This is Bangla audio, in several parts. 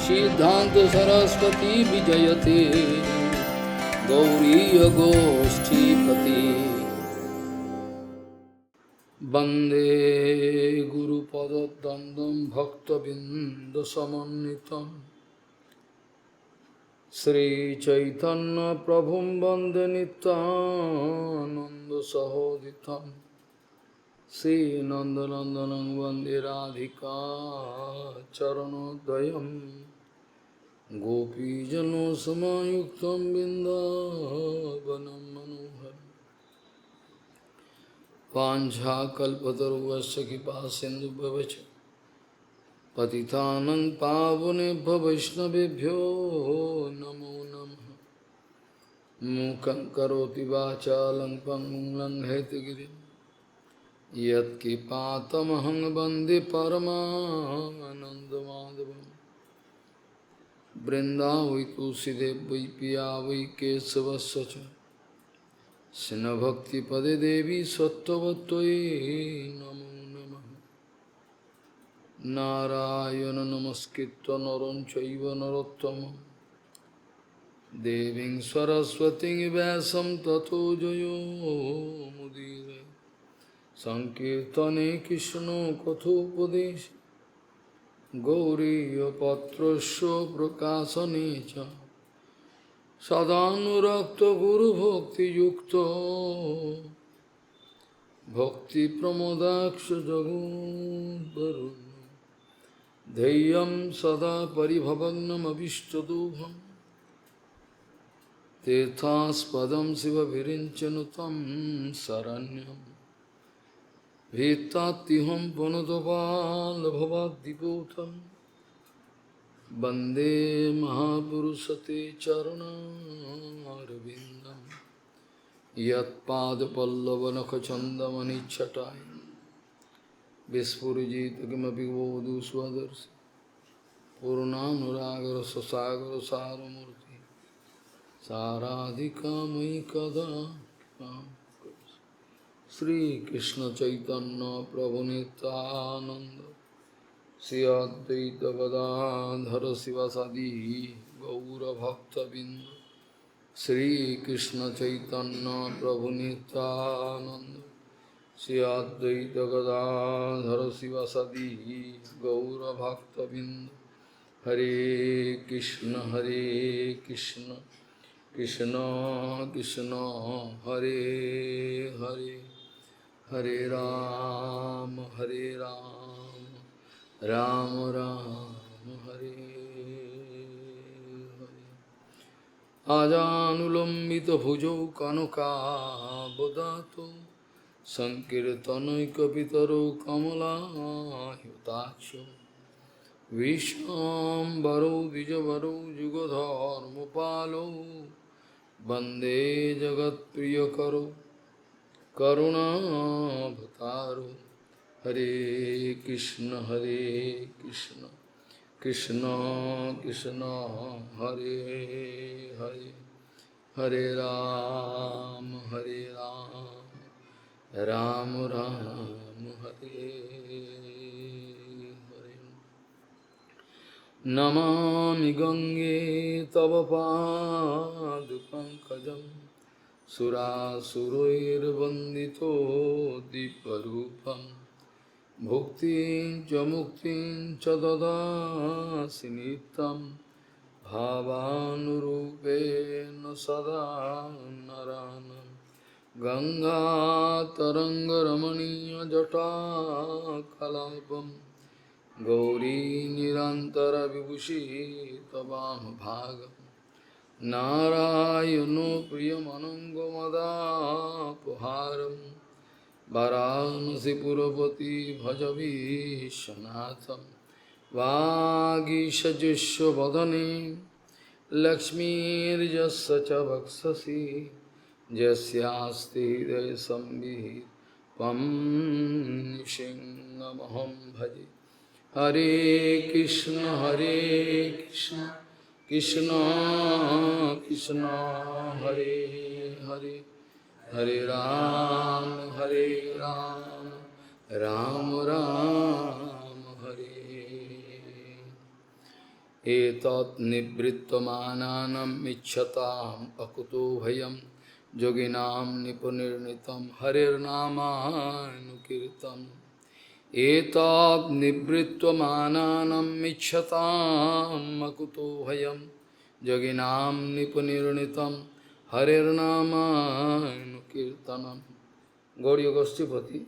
सिद्धांत सरस्वती विजयते गौरीय गोष्ठीपति वंदे गुरुपद्वंदं भक्तबिंदसमन्वितं श्रीचैतन्य प्रभुं वंदे नित्यानन्दसहोदितं श्रीनन्दनन्दनं वन्दे राधिका चरणोदयं गोपीजनसमायुक्तं बिन्दावनं मनोहरम् वाञ्छाकल्पतरुश्च कृपासिन्धुभ्यश्च पतितानं पावनेभ्यो वैष्णवेभ्यो नमो नमः। मूकं करोति वाचालं पङ्गुं लङ्घयितगिरिं यत्किपातमहं वन्दे परमानन्दमाधवं। वृन्दावै तुलसीदेव वै पिया वै केशवस्य च Sinabhakti-pade devi sattvattvaye namo namaha. Narayana namaskritta naram chaiva narottama deving saraswating vyasam tato jayo mudire sankirtane krishna kathopadeshe gauriya patrasya prakasanecha Sadhanurakta Guru Bhakti Yukta Bhakti Pramodaksha Jagodharun Dhyam Sada Paribhavagnam Abhishtadubham Tirthaspadam Siva Virinchanutam Saranyam Vitatiham Panutapal Bhavadiputam Bande Mahapurusate Charanarvindam Yat Padapallavanakhachandamani Chatai Vispurjit Kimapi Vodu Swadarsi Purnanuragara Sasagara Saramurti Saradhika Maikada Sri Krishna Chaitanya Prabhu Nityananda Sri Advaita Gadadhara Sivasadi Gaura Bhakta Bindu Sri Krishna Chaitanya Prabhu Nityananda Sri Advaita Gadadhara Sivasadi Gaura Bhakta Bindu Hare Krishna Krishna Krishna Hare Hare Hare Ram Ram Ram Hare Hare Ajanulambita bhujau kanaka bodhato Sankirtanaika pitaro kamala yutaksho Vishambaro dijavaro jugadharmapalo Bande jagat priyakaro karuna bhataro Hare Krishna Krishna Krishna Hare Hare Hare Ram Ram Ram Hare Hare Namami Gange Tava Padu Pankajam Surasuroirvandito Diparupam Bhuktin cha muktin cha dadasi nitam Bhavanurupena sada naranam Ganga taranga ramaniya jata kalapam Gauri nirantara vibhushi tabam bhagam Narayano priyamanangamada puharam Varanasi Purapati Bhajavi Shanatham Vagisha Vadane Lakshmi Jasya Vaksasi Jasyasti Desambhi Pam Nishingamaham Bhaji Hare Krishna Krishna Krishna Hare Hare Hare Ram Ram Ram Hare एतत् निवृत्तमानानाम् इच्छताम् अकुतो भयम् योगिनां निपुनिर्नितं हरिर्नामानुकीर्तनम् एतत् निवृत्तमानानाम् इच्छताम् अकुतो भयम् योगिनां निपुनिर्नितं हरिर्नामानुकीर्तनम्। गौड़ीय गोष्ठीपति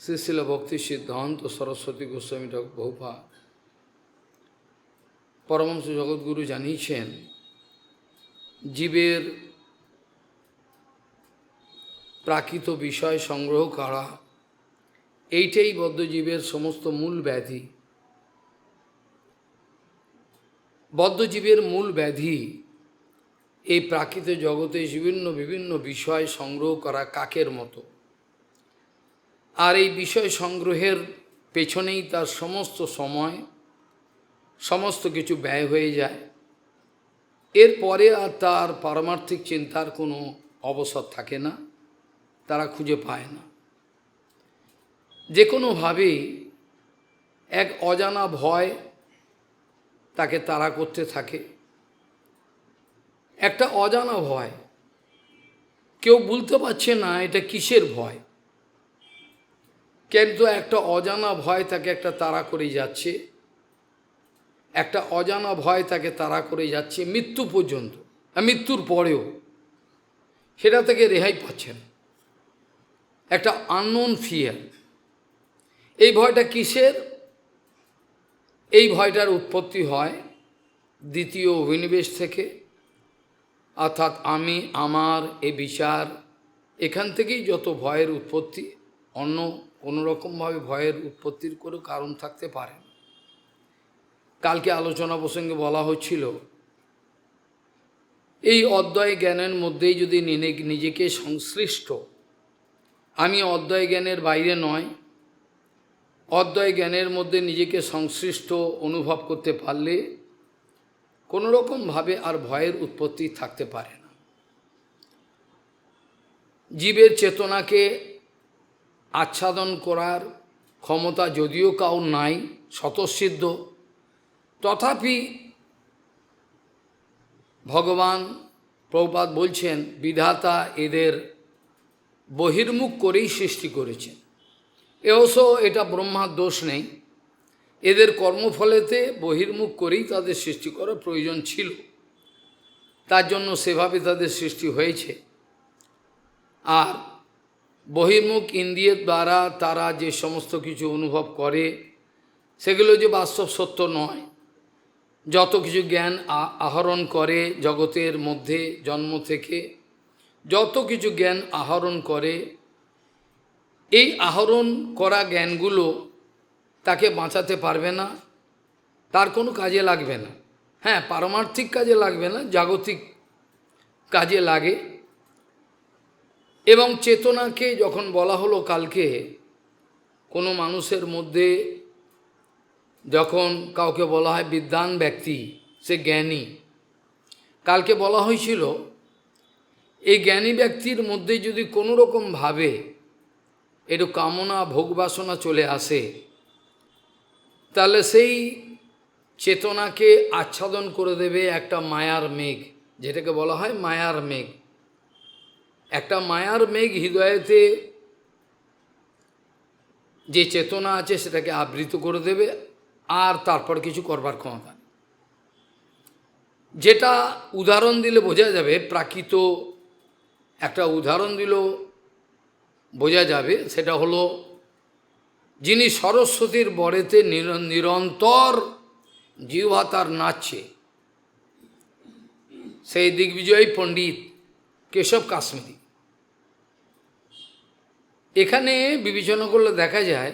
श्री शिल भक्ति सिद्धांत सरस्वती गोस्वामी ठाकुर बहुपाद परमहंस जगद्गुरु জানিয়েছেন জীবের প্রাকৃত বিষয় সংগ্রহ করা এইটাই বদ্ধজীবের সমস্ত মূল ব্যাধি। বদ্ধজীবের মূল ব্যাধি এই প্রাকৃত জগতে বিভিন্ন বিভিন্ন বিষয় সংগ্রহ করা কাকের মতো। আর এই বিষয় সংগ্রহের পেছনেই তার সমস্ত সময় সমস্ত কিছু ব্যয় হয়ে যায়। এরপরে আর তার পারমার্থিক চিন্তার কোনো অবসর থাকে না, তারা খুঁজে পায় না। যে কোনোভাবেই এক অজানা ভয় তাকে তাড়া করতে থাকে। একটা অজানা ভয়, কেউ বলতে পারছে না এটা কিসের ভয়, কিন্তু একটা অজানা ভয় তাকে একটা তাড়া করে যাচ্ছে। একটা অজানা ভয় তাকে তাড়া করে যাচ্ছে মৃত্যু পর্যন্ত, মৃত্যুর পরেও সেটা থেকে রেহাই পাচ্ছেন। একটা আননোন ফিয়ার। এই ভয়টা কিসের? এই ভয়টার উৎপত্তি হয় দ্বিতীয় অভিনিবেশ থেকে, অর্থাৎ আমি আমার এই বিচার, এখান থেকেই যত ভয়ের উৎপত্তি। অন্য কোনোরকমভাবে ভয়ের উৎপত্তির কোনো কারণ থাকতে পারে না। কালকে আলোচনা প্রসঙ্গে বলা হচ্ছিল, এই অদ্বয় জ্ঞানের মধ্যেই যদি নিজেকে সংশ্লিষ্ট, আমি অদ্বয় জ্ঞানের বাইরে নয়, অদ্বয় জ্ঞানের মধ্যে নিজেকে সংশ্লিষ্ট অনুভব করতে পারলে কোনোরকমভাবে আর ভয়ের উৎপত্তি থাকতে পারে না। জীবের চেতনাকে আচ্ছাদন করার ক্ষমতা যদিও কাউর নাই স্বতঃসিদ্ধ, তথাপি ভগবান প্রভুপাদ বলছেন বিধাতা এদের বহির্মুখ করেই সৃষ্টি করেছেন। অবশ্য এটা ব্রহ্মার দোষ নেই, এদের কর্মফলেতে বহির্মুখ করেই তাদের সৃষ্টি করার প্রয়োজন ছিল, তার জন্য সেভাবে তাদের সৃষ্টি হয়েছে। আর বহির্মুখ ইন্দ্রিয়ের দ্বারা তারা যে সমস্ত কিছু অনুভব করে সেগুলো যে বাস্তব সত্য নয়। যত কিছু জ্ঞান আহরণ করে জগতের মধ্যে জন্ম থেকে, যত কিছু জ্ঞান আহরণ করে, এই আহরণ করা জ্ঞানগুলো তাকে বাঁচাতে পারবে না, তার কোনো কাজে লাগবে না। হ্যাঁ, পারমার্থিক কাজে লাগবে না, জাগতিক কাজে লাগে। এবং চেতনাকে যখন বলা হলো কালকে, কোনো মানুষের মধ্যে যখন কাউকে বলা হয় বিদ্বান ব্যক্তি, সে জ্ঞানী, কালকে বলা হয়েছিল এই জ্ঞানী ব্যক্তির মধ্যে যদি কোনো রকমভাবে একটু কামনা ভোগবাসনা চলে আসে, তাহলে সেই চেতনাকে আচ্ছাদন করে দেবে একটা মায়ার মেঘ, যেটাকে বলা হয় মায়ার মেঘ। একটা মায়ার মেঘ হৃদয়েতে যে চেতনা আছে সেটাকে আবৃত করে দেবে, আর তারপর কিছু করবার ক্ষমতা। যেটা উদাহরণ দিলে বোঝা যাবে, প্রাকৃত একটা উদাহরণ দিলেও বোঝা যাবে, সেটা হলো যিনি সরস্বতীর বরেতে নিরন্তর জিহ্বা তার নাচছে, সেই দিগ্বিজয়ী পণ্ডিত কেশব কাশ্মীরি। এখানে বিবেচনা করলে দেখা যায়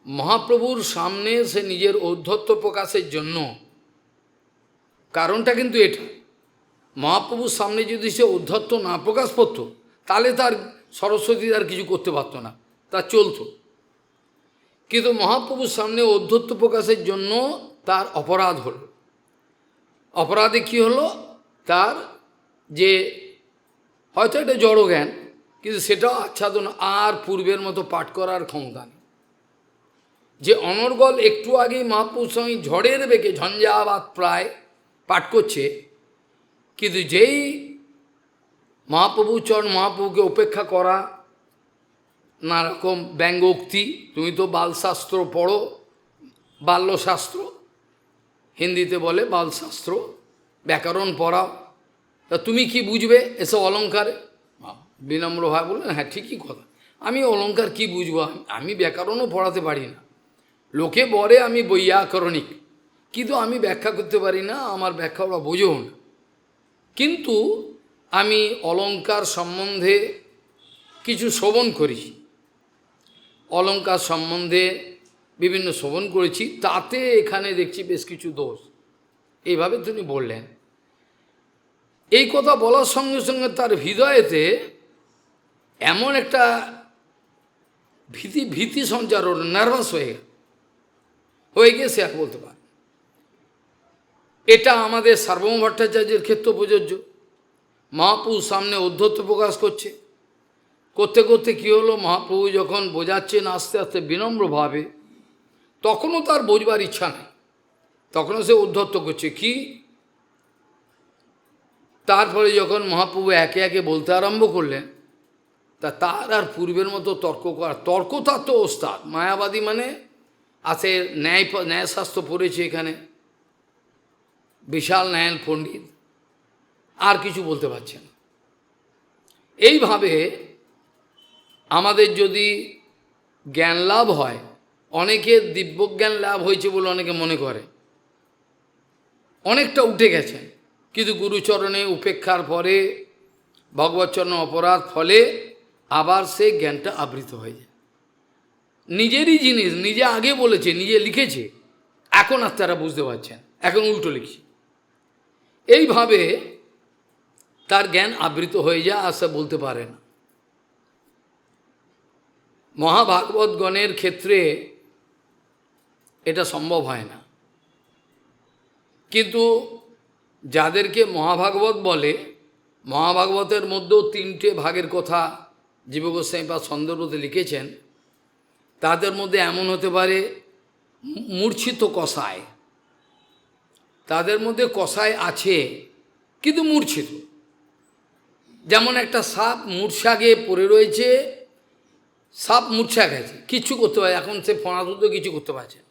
মহাপ্রভুর সামনে সে নিজের ঔদ্ধত্য প্রকাশের জন্য, কারণটা কিন্তু এটা, মহাপ্রভুর সামনে যদি সে ঔদ্ধত্য না প্রকাশ করত, তাহলে তার সরস্বতী আর কিছু করতে পারত না, তার চলত। কিন্তু মহাপ্রভুর সামনে ঔদ্ধত্য প্রকাশের জন্য তার অপরাধ হল। অপরাধে কি হলো? তার যে হয়তো এটা জড় জ্ঞান, কিন্তু সেটাও আচ্ছাদন, আর পূর্বের মতো পাঠ করার ক্ষমতা নেই। যে অনর্গল একটু আগেই মহাপ্রভুর সঙ্গে ঝড়ের বেগে ঝঞ্ঝাবাত প্রায় পাঠ করছে, কিন্তু যেই মহাপ্রভুকে উপেক্ষা করা, নানারকম ব্যঙ্গোক্তি, তুমি তো বালশাস্ত্র পড়ো, বাল্যশাস্ত্র হিন্দিতে বলে বালশাস্ত্র, ব্যাকরণ পড়াও, তা তুমি কি বুঝবে এসব অলঙ্কারে? বিনম্রভাবে বললেন, হ্যাঁ ঠিকই কথা, আমি অলঙ্কার কি বুঝবো, আমি ব্যাকরণও পড়াতে পারি না। লোকে বলে আমি বৈয়াকরণিক, কিন্তু আমি ব্যাখ্যা করতে পারি না, আমার ব্যাখ্যা ওরা বোঝেও না। কিন্তু আমি অলঙ্কার সম্বন্ধে কিছু শ্রবণ করেছি, অলঙ্কার সম্বন্ধে বিভিন্ন শ্রবণ করেছি, তাতে এখানে দেখছি বেশ কিছু দোষ। এইভাবে তিনি বললেন। এই কথা বলার সঙ্গে সঙ্গে তার হৃদয়েতে এমন একটা ভীতি সঞ্চার হল, নার্ভাস হয়ে গিয়ে সে আর বলতে পারে। এটা আমাদের সার্বভৌম ভট্টাচার্যের ক্ষেত্রে প্রযোজ্য। মহাপ্রভুর সামনে ঔদ্ধত্য প্রকাশ করতে করতে কী হলো, মহাপ্রভু যখন বোঝাচ্ছেন আস্তে আস্তে বিনম্রভাবে, তখনও তার বোঝবার ইচ্ছা নেই, তখনও সে ঔদ্ধত্য করছে কি। তারপরে যখন মহাপ্রভু একে একে বলতে আরম্ভ করলেন, তার আর পূর্বের মতো তর্ক তার তো ওস্তাদ। মায়াবাদী মানে আছে, ন্যায়শাস্ত্র পড়েছে এখানে, বিশাল ন্যায়ন পণ্ডিত, আর কিছু বলতে পারছে না। এইভাবে আমাদের যদি জ্ঞান লাভ হয়, অনেকের দিব্যজ্ঞান লাভ হয়েছে বলে অনেকে মনে করে, অনেকটা উঠে গেছে, কিন্তু গুরুচরণে উপেক্ষার পরে ভগবৎচরণ অপরাধ ফলে আবার সে জ্ঞানটা আবৃত হয়ে যায়। নিজেরই জিনিস, নিজে আগে বলেছে, নিজে লিখেছে, এখন আর তারা বুঝতে পারছেন, এখন উল্টো লিখছে। এইভাবে তার জ্ঞান আবৃত হয়ে যায়, আর সে বলতে পারে না। মহাভাগবতগণের ক্ষেত্রে এটা সম্ভব হয় না, কিন্তু যাদেরকে মহাভাগবত বলে, মহাভাগবতের মধ্যেও 3টে ভাগের কথা জীব গোস্বামীপাদ সন্দর্ভতে লিখেছেন। তাদের মধ্যে এমন হতে পারে মূর্ছিত কষায়, তাদের মধ্যে কষায় আছে কিন্তু মূর্ছিত। যেমন একটা সাপ মূর্ছা গিয়ে পড়ে রয়েছে, সাপ মূর্ছা গেছে, কিচ্ছু করতে পারে, এখন সে ফণাতুত কিছু করতে পারছে না।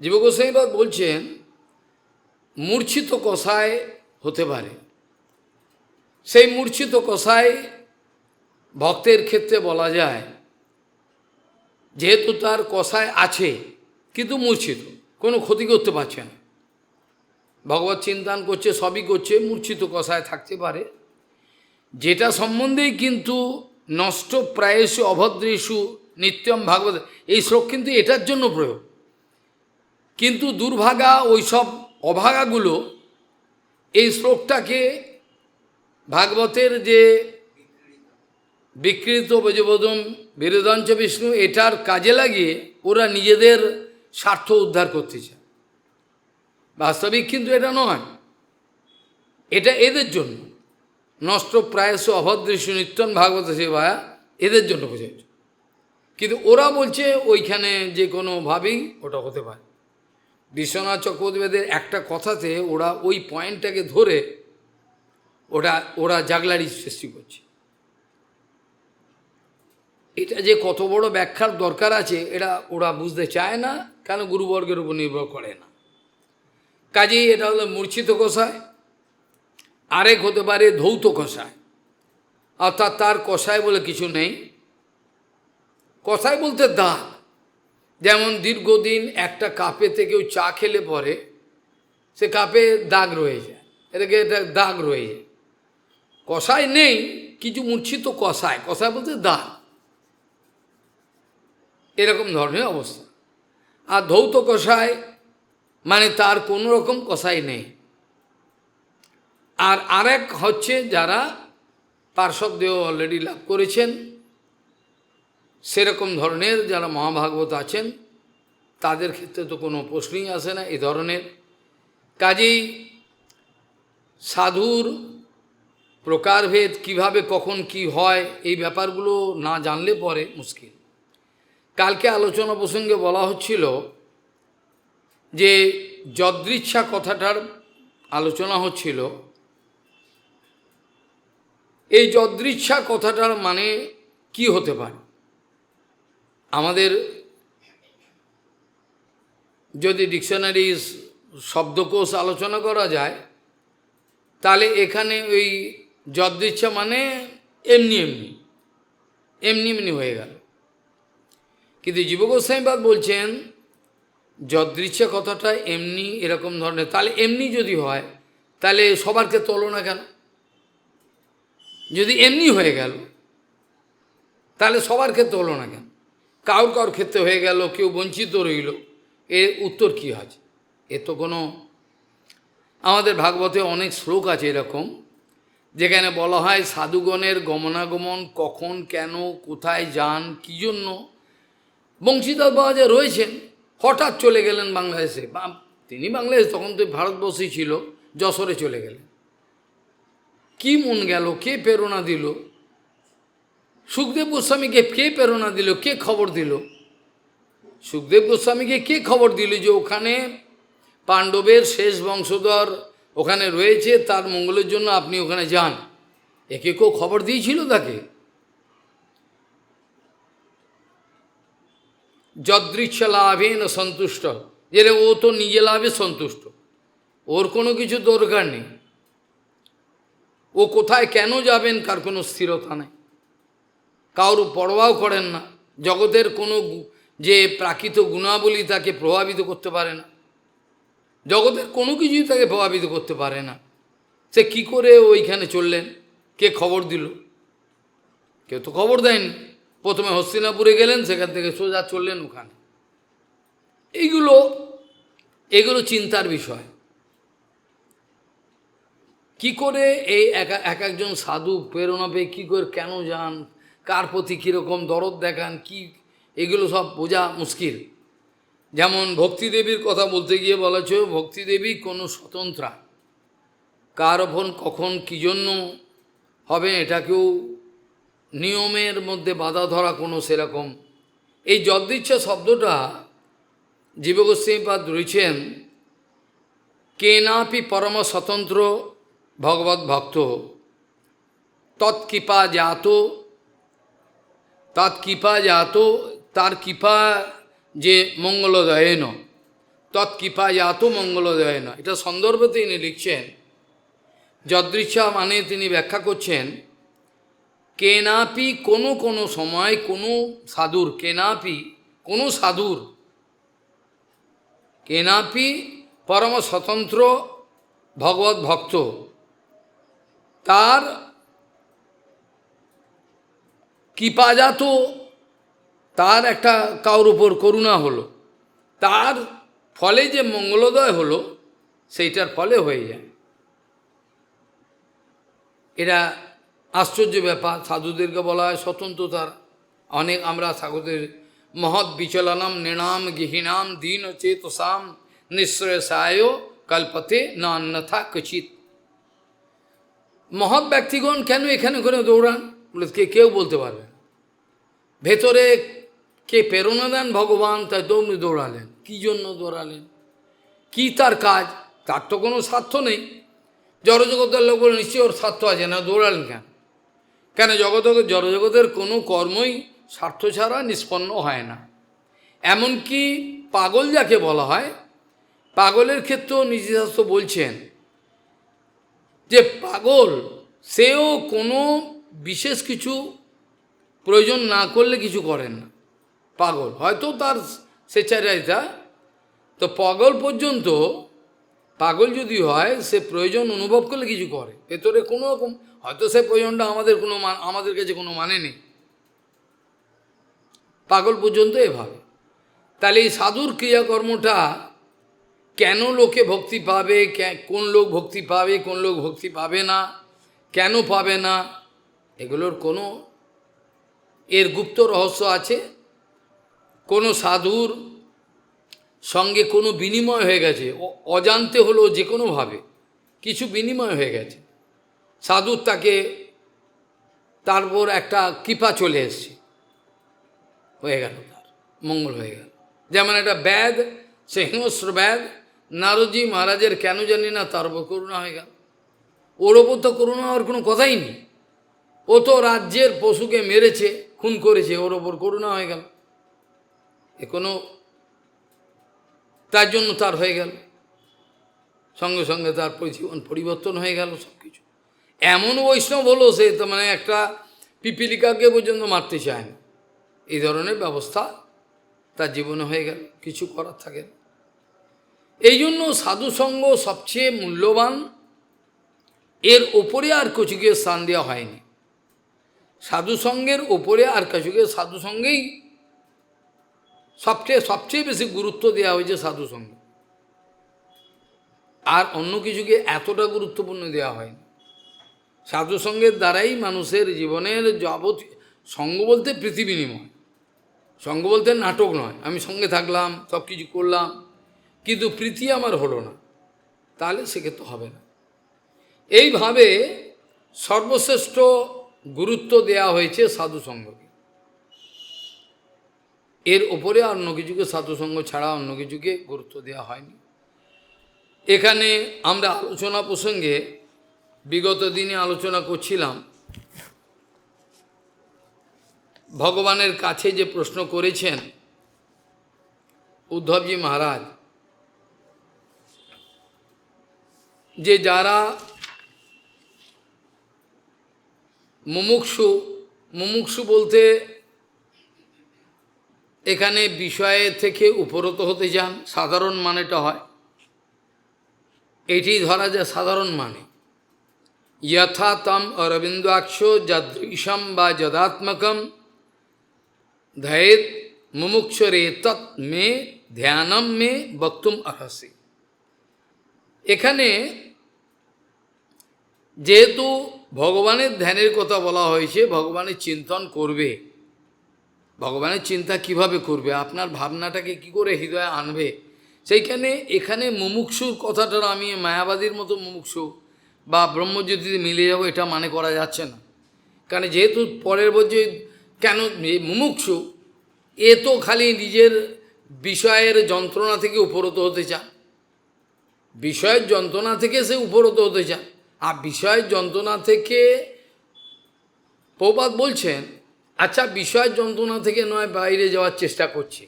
জীব গোস্বামীপাদ বলছেন মূর্ছিত কষায় হতে পারে। সেই মূর্ছিত কষায় ভক্তের ক্ষেত্রে বলা যায়, যেহেতু তার কষায় আছে কিন্তু মূর্ছিত, কোনো ক্ষতি করতে পারছে না, ভগবত চিন্তান করছে, সবই করছে, মূর্ছিত কষায় থাকতে পারে। যেটা সম্বন্ধেই কিন্তু নষ্ট প্রায়শু অভদ্রেষু নিত্যম ভাগবত, এই শ্লোক কিন্তু এটার জন্য প্রয়োগ। কিন্তু দুর্ভাগা ওইসব অভাগাগুলো এই শ্লোকটাকে ভাগবতের যে বিকৃত বজবোধম বিরোধাঞ্চ বিষ্ণু, এটার কাজে লাগিয়ে ওরা নিজেদের স্বার্থ উদ্ধার করতে চায়। বাস্তবিক কিন্তু এটা নয়, এটা এদের জন্য নষ্ট প্রায়শ অভদ্রেষু নিত্যন ভাগবত সেবায়া, এদের জন্য বোঝাচ্ছে। কিন্তু ওরা বলছে ওইখানে যে কোনোভাবেই ওটা হতে পারে। বিশ্বনাথ চক্রবর্তীদের একটা কথাতে ওরা ওই পয়েন্টটাকে ধরে ওরা জাগলারি সৃষ্টি করছে। এটা যে কত বড় ব্যাখ্যার দরকার আছে এটা ওরা বুঝতে চায় না, কেন গুরুবর্গের উপর নির্ভর করে না। কাজেই এটা হলো মূর্ছিত কষায়। আরেক হতে পারে ধৌত কষায়, অর্থাৎ তার কষায় বলে কিছু নেই। কষায় বলতে দাগ, যেমন দীর্ঘদিন একটা কাপেতে কেউ চা খেলে পরে সে কাপে দাগ রয়ে যায়, এটা দাগ রয়ে যায়। কষায় নেই, কিছু মূর্ছিত কষায়, কষায় বলতে দাগ, এরকম ধরনের অবস্থা। আর ধৌত কষায় মানে তার কোনো রকম কষাই নেই। আর আরেক হচ্ছে যারা পার্শ্বদেহ অলরেডি লাভ করেছেন, সেরকম ধরনের যারা মহাভাগবত আছেন, তাদের ক্ষেত্রে তো কোনো প্রশ্নই আসে না এ ধরনের। কাজেই সাধুর প্রকারভেদ কিভাবে কখন কি হয়, এই ব্যাপারগুলো না জানলে পরে মুশকিল। কালকে আলোচনা প্রসঙ্গে বলা হচ্ছিল যে যদৃচ্ছা কথাটার আলোচনা হচ্ছিল। এই যদৃচ্ছা কথাটার মানে কি হতে পারে? আমাদের যদি ডিকশনারি শব্দকোষ আলোচনা করা যায়, তাহলে এখানে ওই যদৃচ্ছা মানে এমনি এমনি এমনি এমনি হয়ে গেল। কিন্তু জীবগোস্বামীপাদ বলছেন যদৃচ্ছা কথাটা এমনি এরকম ধরনের, তাহলে এমনি যদি হয় তাহলে সবারকে তোলো না কেন? যদি এমনি হয়ে গেল তাহলে সবার ক্ষেত্রে হলো না কেন? কারোর কারোর ক্ষেত্রে হয়ে গেল, কেউ বঞ্চিত রইল, এর উত্তর কী আছে? এ তো কোনো, আমাদের ভাগবতে অনেক শ্লোক আছে এরকম, যেখানে বলা হয় সাধুগণের গমনাগমন কখন, কেন, কোথায় যান, কী জন্য। বংশীধর বাবা যে রয়েছেন, হঠাৎ চলে গেলেন বাংলাদেশে, তিনি বাংলাদেশ তখন তো ভারতবর্ষেই ছিল, যশোরে চলে গেলেন। কি মন গেল, কে প্রেরণা দিল? সুখদেব গোস্বামীকে কে প্রেরণা দিল, কে খবর দিল? সুখদেব গোস্বামীকে কে খবর দিল যে ওখানে পাণ্ডবের শেষ বংশধর ওখানে রয়েছে, তার মঙ্গলের জন্য আপনি ওখানে যান? একে কেউ খবর দিয়েছিল তাকে? যদৃচ্ছা লাভেন সন্তুষ্ট, যে ও তো নিজে লাভে সন্তুষ্ট, ওর কোনো কিছু দরকার নেই। ও কোথায় কেন যাবেন কার কোনো স্থিরতা নেই, কারোর পরোয়াও করেন না। জগতের কোনো যে প্রাকৃত গুণাবলী তাকে প্রভাবিত করতে পারে না, জগতের কোনো কিছুই তাকে প্রভাবিত করতে পারে না। সে কি করে ওইখানে চললেন? কে খবর দিল? কেউ তো খবর দেয়নি। প্রথমে হস্তিনাপুরে গেলেন, সেখান থেকে সোজা চললেন ওখানে। এগুলো চিন্তার বিষয়। কি করে এই এক একজন সাধু প্রেরণা পেয়ে কী করে কেন যান, কার প্রতি কীরকম দরদ দেখান, কি, এগুলো সব বোঝা মুশকিল। যেমন ভক্তিদেবীর কথা বলতে গিয়ে বলেছ, ভক্তিদেবী কোনো স্বতন্ত্রা, কার ওপর কখন কী জন্য হবে এটাকেও নিয়মের মধ্যে বাধা ধরা কোনো সেরকম। এই যদৃচ্ছা শব্দটা জীবগোস্বামীপাদ রয়েছেন, কেনাপি পরম স্বতন্ত্র ভগবত ভক্ত তৎকৃপা জাত, তার কৃপা যে মঙ্গলোদয়ন, তৎকৃপা জাত মঙ্গলোদয়ন। এটা সন্দর্ভে তিনি লিখছেন। যদৃচ্ছা মানে তিনি ব্যাখ্যা করছেন, কেনাপি কোনো সময় কোনো সাধুর, কেনাপি পরম স্বতন্ত্র ভগবত ভক্ত, তার কৃপাজাত, তার একটা কারোর উপর করুণা হলো, তার ফলে যে মঙ্গলোদয় হলো, সেইটার ফলে হয়ে যায়। এটা আশ্চর্য ব্যাপার। সাধুদেরকে বলা হয় স্বতন্ত্রতার অনেক, আমরা সাধুদের মহৎ বিচলনম নৃণাম গৃহীণাম দীন চেতসাম নিঃশ্রেয়সায় কল্পতে না অন্যথা কচিত। মহৎ ব্যক্তিগণ কেন এখানে করে দৌড়ান বলে কেউ বলতে পারবে না। ভেতরে কে প্রেরণা দেন ভগবান, তাই দৌড়ালেন। কি জন্য দৌড়ালেন, কি তার কাজ? তার তো কোনো স্বার্থ নেই। জড়জগতের লোক বলে নিশ্চয়ই ওর স্বার্থ আছে, না দৌড়ালেন কেন? জড়জগতের কোনো কর্মই স্বার্থ ছাড়া নিষ্পন্ন হয় না। এমনকি পাগল যাকে বলা হয়, পাগলের ক্ষেত্রেও নীতিশাস্ত্র বলছেন যে পাগল সেও কোনো বিশেষ কিছু প্রয়োজন না করলে কিছু করেন না। পাগল হয়তো তার স্বেচ্ছাচারিতা, তো পাগল পর্যন্ত, পাগল যদি হয় সে প্রয়োজন অনুভব করলে কিছু করে, ভেতরে কোনো রকম হয়তো সে প্রয়োজনটা আমাদের কাছে কোনো মানে নেই, পাগল পর্যন্ত এভাবে। তাহলে এই সাধুর ক্রিয়াকর্মটা কেন লোকে ভক্তি পাবে, কোন লোক ভক্তি পাবে, কোন লোক ভক্তি পাবে না, কেন পাবে না, এগুলোর কোনো এর গুপ্ত রহস্য আছে। কোনো সাধুর সঙ্গে কোনো বিনিময় হয়ে গেছে, অজান্তে হলো, যে কোনোভাবে কিছু বিনিময় হয়ে গেছে, সাধুর তারপর একটা কৃপা চলে এসছে, হয়ে গেল তার। মঙ্গল হয়ে গেল। যেমন একটা ব্যাধ, সে হিংস্র ব্যাধ, নারদজি মহারাজের কেন জানি না তার উপর করুণা হয়ে গেল। ওর ওপর তো করুণা হওয়ার কোনো কথাই নেই, ও তো রাজ্যের পশুকে মেরেছে, খুন করেছে, ওর ওপর করুণা হয়ে গেল, এ কোনো, তার জন্য তার হয়ে গেল, সঙ্গে সঙ্গে তার জীবন পরিবর্তন হয়ে গেল সব কিছু। এমন বৈষ্ণব হলো সে তো মানে একটা পিপিলিকাকে পর্যন্ত মারতে চায় না, এই ধরনের ব্যবস্থা তার জীবনে হয়ে গেল, কিছু করার থাকে না। এই জন্য সাধুসঙ্গ সবচেয়ে মূল্যবান, এর ওপরে আর কিছুকে স্থান দেওয়া হয়নি। সাধুসঙ্গের ওপরে আর কিছুকে, সাধুসঙ্গেই সবচেয়ে বেশি গুরুত্ব দেওয়া হয়েছে সাধুসঙ্গ, আর অন্য কিছুকে এতটা গুরুত্বপূর্ণ দেওয়া হয়নি। সাধুসঙ্গের দ্বারাই মানুষের জীবনের যাবতীয়, সঙ্গ বলতে প্রীতি বিনিময়, সঙ্গ বলতে নাটক নয়, আমি সঙ্গে থাকলাম সব কিছু করলাম কিন্তু প্রীতি আমার হলো না, তাহলে সেক্ষেত্রে হবে না। এইভাবে সর্বশ্রেষ্ঠ গুরুত্ব দেয়া হয়েছে সাধুসঙ্গকে, এর ওপরে অন্য কিছুকে, সাধুসঙ্গ ছাড়া অন্য কিছুকে গুরুত্ব দেওয়া হয়নি। এখানে আমরা আলোচনা প্রসঙ্গে বিগত দিনে আলোচনা করছিলাম, ভগবানের কাছে যে প্রশ্ন করেছেন উদ্ধবজি মহারাজ, যে যারা মুমুক্ষু বলতে এখানে বিষয়ে থেকে উপরত হতে যান, সাধারণ মানেটা হয়, এটি ধরা যায় সাধারণ মানে। যথা তম অরবিন্দাক্ষ যদৃশম বা যদাত্মকম ধ্যায়েত মুমুক্ষরে তৎ মে ধ্যানম মে বক্তুম অর্হসি। এখানে যেহেতু ভগবানের ধ্যানের কথা বলা হয়েছে, ভগবানের চিন্তন করবে, ভগবানের চিন্তা কিভাবে করবে, আপনার ভাবনাটাকে কি করে হৃদয়ে আনবে, সেইখানে এখানে মুমুক্ষুর কথাটা আমি মায়াবাদীর মতো মুমুক্ষু বা ব্রহ্মজ্যোতিতে মিলে যাবো এটা মানে করা যাচ্ছে না। কারণ যেহেতু পরের বছর কেন মুমুক্ষু, এ তো খালি নিজের বিষয়ের যন্ত্রণা থেকে উপরত হতে চান, বিষয়ের যন্ত্রণা থেকে সে উপরত হতে চান, আর বিষয়ের যন্ত্রণা থেকে প্রভুপাদ বলছেন, আচ্ছা বিষয়ের যন্ত্রণা থেকে নয় বাইরে যাওয়ার চেষ্টা করছে,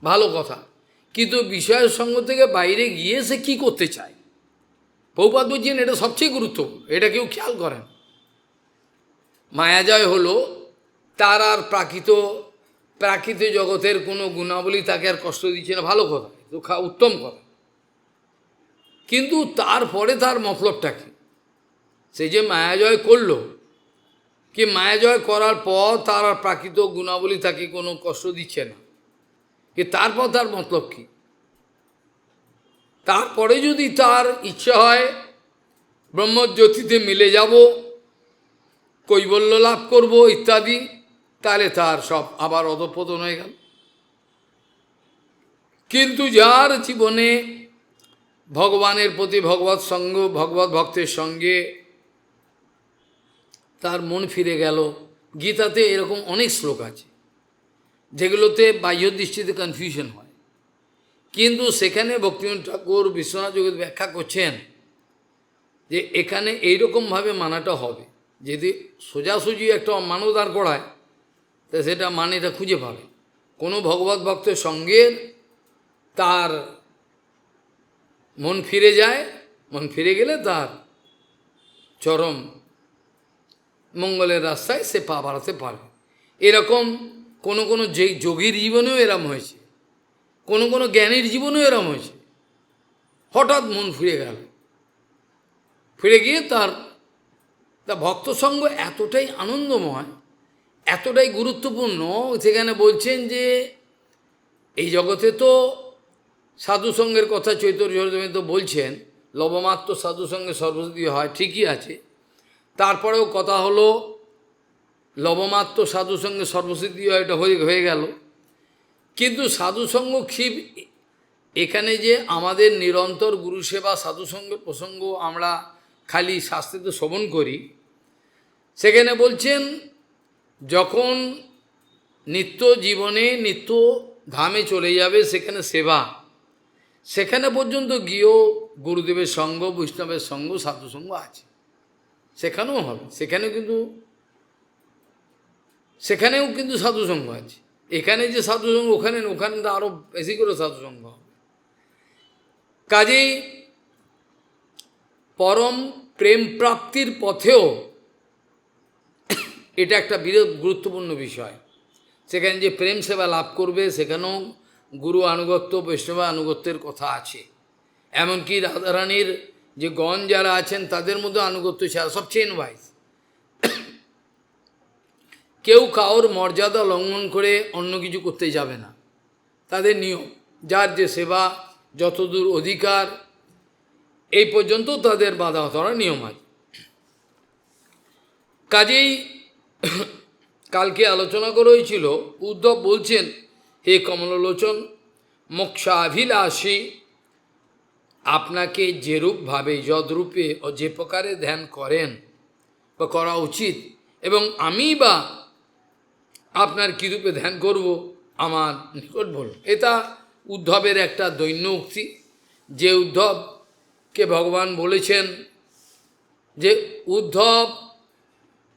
ভালো কথা, কিন্তু বিষয়ের সঙ্গ থেকে বাইরে গিয়ে সে কী করতে চায়, প্রভুপাদ বলছেন এটা সবচেয়ে গুরুত্বপূর্ণ, এটা কেউ খেয়াল করেন। মায়াজয় হলো তার আর প্রাকৃত জগতের কোনো গুণাবলী তাকে আর কষ্ট দিচ্ছে না, ভালো কথা, তো উত্তম কথা, কিন্তু তারপরে তার মতলবটা কি, সে যে মায়াজয় করলো, কি মায়াজয় করার পর তার আর প্রাকৃত গুণাবলী তাকে কোনো কষ্ট দিচ্ছে না, কি তারপর তার মতলব কি, তারপরে যদি তার ইচ্ছা হয় ব্রহ্মজ্যোতিতে মিলে যাব, কৈবল্য লাভ করব ইত্যাদি, তাহলে তার সব আবার অধঃপতন হয়ে গেল। কিন্তু যার জীবনে ভগবানের প্রতি ভগবৎ সঙ্গ, ভগবৎ ভক্তের সঙ্গে তার মন ফিরে গেল, গীতাতে এরকম অনেক শ্লোক আছে যেগুলোতে বাহ্য দৃষ্টিতে কনফিউশন হয়, কিন্তু সেখানে ভক্তিবিনোদ ঠাকুর বিশ্বনাথ জগৎ ব্যাখ্যা করছেন যে এখানে এইরকমভাবে মানাটা হবে, যদি সোজাসুজি একটা মানো দাঁড় করায় তা সেটা মানেটা খুঁজে পাবে। কোনো ভগবত ভক্তের সঙ্গে তার মন ফিরে যায়, মন ফিরে গেলে তার চরম মঙ্গলের রাস্তায় সে পা বাড়াতে পারবে। এরকম কোনো যে যোগীর জীবনেও এরম হয়েছে, কোনো জ্ঞানীর জীবনেও এরম হয়েছে, হঠাৎ মন ফিরে গেল, ফিরে গিয়ে তার ভক্ত সঙ্গ এতটাই আনন্দময়, এতটাই গুরুত্বপূর্ণ, সেখানে বলছেন যে এই জগতে তো সাধুসঙ্গের কথা চৈতন্য চরিতামৃতে বলছেন, লবমাত্র সাধুসঙ্গে সর্বসিদ্ধি হয়, ঠিকই আছে, তারপরেও কথা হলো লবমাত্র সাধুসঙ্গে সর্বসিদ্ধি হয়, এটা হয়ে গেল, কিন্তু সাধুসঙ্গ ক্ষীপ এখানে যে আমাদের নিরন্তর গুরুসেবা সাধুসঙ্গের প্রসঙ্গ আমরা খালি শাস্ত্রে শ্রবণ করি, সেখানে বলছেন যখন নিত্য জীবনে নিত্য ধামে চলে যাবে, সেখানে সেবা, সেখানে পর্যন্ত গিয়েও গুরুদেবের সঙ্গ, বৈষ্ণবের সঙ্গ, সাধুসঙ্গ আছে, সেখানেও হবে, সেখানেও কিন্তু সাধুসঙ্গ আছে। এখানে যে সাধুসঙ্গ ওখানে ওখানে তো আরও বেশি করে সাধুসঙ্গ হবে। কাজেই পরম প্রেম প্রাপ্তির পথেও এটা একটা বিরাট গুরুত্বপূর্ণ বিষয়। সেখানে যে প্রেম সেবা লাভ করবে সেখানেও গুরু আনুগত্য, বৈষ্ণব আনুগত্যের কথা আছে। এমনকি রাধারানীর যে গণ যারা আছেন তাদের মধ্যে আনুগত্য ছাড়া সব চেন ওয়াইজ, কেউ কাউর মর্যাদা লঙ্ঘন করে অন্য কিছু করতে যাবে না, তাদের নিয়ম, যার যে সেবা যতদূর অধিকার এই পর্যন্ত তাদের বাধা ধরার নিয়ম আছে। কাজেই কালকে আলোচনা করা হয়েছিল, উদ্ধব বলছেন, হে কমললোচন মোক্ষাভিলাষী, আপনাকে যেরূপভাবে যদ্রূপে ও যে প্রকারে ধ্যান করেন বা করা উচিত, এবং আমি বা আপনার কীরূপে ধ্যান করব আমার নিকট বলুন। এটা উদ্ধবের একটা দৈন্য উক্তি, যে উদ্ধবকে ভগবান বলেছেন যে উদ্ধব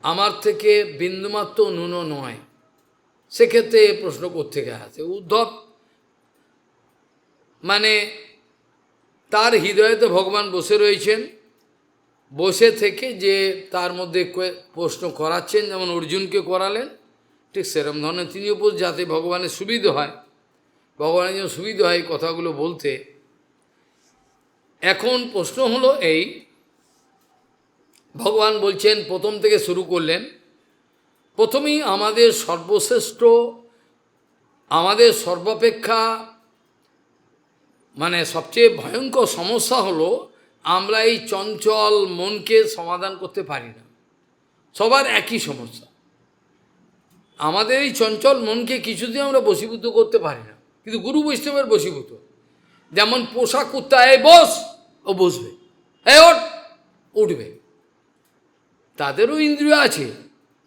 আমার থেকে বিন্দুমাত্র ন্যূন নয়। সেক্ষেত্রে প্রশ্ন কোত্থেকে আছে? উদ্ধব মানে তার হৃদয়তে ভগবান বসে রয়েছেন, বসে থেকে যে তার মধ্যে প্রশ্ন করাচ্ছেন, যেমন অর্জুনকে করালেন, ঠিক সেরম ধরনের তিনিও যাতে ভগবানের সুবিধা হয়, ভগবানের জন্য সুবিধা হয় কথাগুলো বলতে। এখন প্রশ্ন হলো এই, ভগবান বলছেন, প্রথম থেকে শুরু করলেন, প্রথমেই আমাদের সর্বশ্রেষ্ঠ, আমাদের সর্বাপেক্ষা মানে সবচেয়ে ভয়ঙ্কর সমস্যা হলো আমরা এই চঞ্চল মনকে সমাধান করতে পারি না। সবার একই সমস্যা, আমাদের এই চঞ্চল মনকে কিছুদিন আমরা বশীভূত করতে পারি না, কিন্তু গুরু বৈষ্ণবের বশীভূত। যেমন পোষা কুত্তা, এই বস, ও বসবে, এই ওঠ, উঠবে। তাদেরও ইন্দ্রিয় আছে,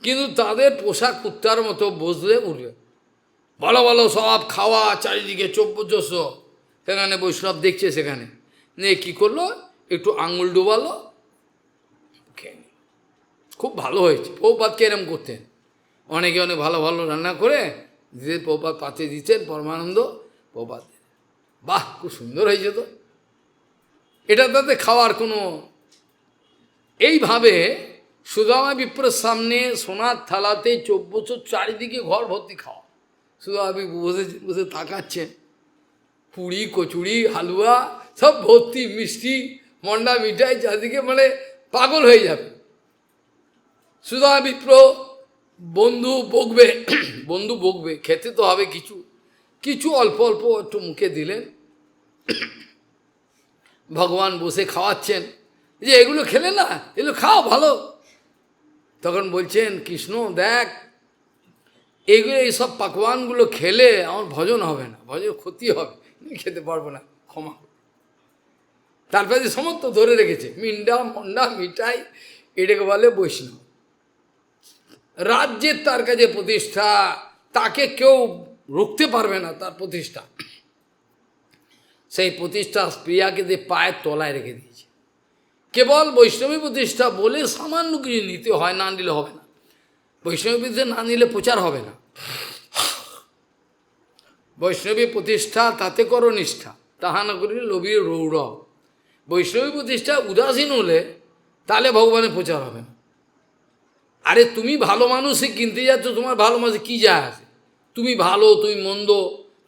কিন্তু তাদের পোষা কুত্তার মতো বসলে উঠবে। ভালো ভালো সব খাওয়া চারিদিকে চৌপজস্য, সেখানে বৈষ্ণব দেখছে, সেখানে নিয়ে কী করলো, একটু আঙুল ডুবালো, খুব ভালো হয়েছে। প্রভুপাদকে এরম করতেন, অনেকে অনেক ভালো ভালো রান্না করে দিতে প্রভুপাদ পাতে দিতেন, পরমানন্দ প্রভুপাদ, বাহ খুব সুন্দর হয়েছে তো, এটা তাতে খাওয়ার কোনো। এইভাবে সুদামা বিপ্রের সামনে সোনার থালাতে 24 বছর চারিদিকে ঘর ভর্তি খাওয়া, সুদামা বিপ্র বসে বসে তাকাচ্ছেন, পুরি কচুরি হালুয়া সব ভর্তি, মিষ্টি মন্ডা মিঠাই চারদিকে, মানে পাগল হয়ে যাবে। সুদামা বিপ্র বন্ধু বকবে, বন্ধু বকবে, খেতে তো হবে কিছু, কিছু অল্প অল্প একটু মুখে দিলেন, ভগবান বসে খাওয়াচ্ছেন, যে এগুলো খেলে না, এগুলো খাও ভালো। তখন বলছেন, কৃষ্ণ দেখ, এইগুলো এইসব পাকওয়ানগুলো খেলে আমার ভজন হবে না, ভজন ক্ষতি হবে, খেতে পারবো না, ক্ষমা। তারপরে সমস্ত ধরে রেখেছে, মিন্ডা মন্ডা মিঠাই, এটাকে বলে বৈষ্ণব। রাজ্যের তার কাছে প্রতিষ্ঠা, তাকে কেউ রুখতে পারবে না, তার প্রতিষ্ঠা। সেই প্রতিষ্ঠা প্রিয়াকে দিয়ে পায়ের তলায় রেখে দিয়েছে। কেবল বৈষ্ণবী প্রতিষ্ঠা বলে সামান্য কিছু নিতে হয়, না নিলে হবে না। বৈষ্ণবী প্রতিষ্ঠা না নিলে প্রচার হবে না। বৈষ্ণবী প্রতিষ্ঠা তাতে করো নিষ্ঠা, তাহা না করিলে লোভীর রৌর। বৈষ্ণবী প্রতিষ্ঠা উদাসীন হলে তাহলে ভগবানের প্রচার হবে না। আরে তুমি ভালো মানুষই কিনতে যাচ্ছ, তোমার ভালো মানুষে কী যায় আছে? তুমি ভালো, তুমি মন্দ,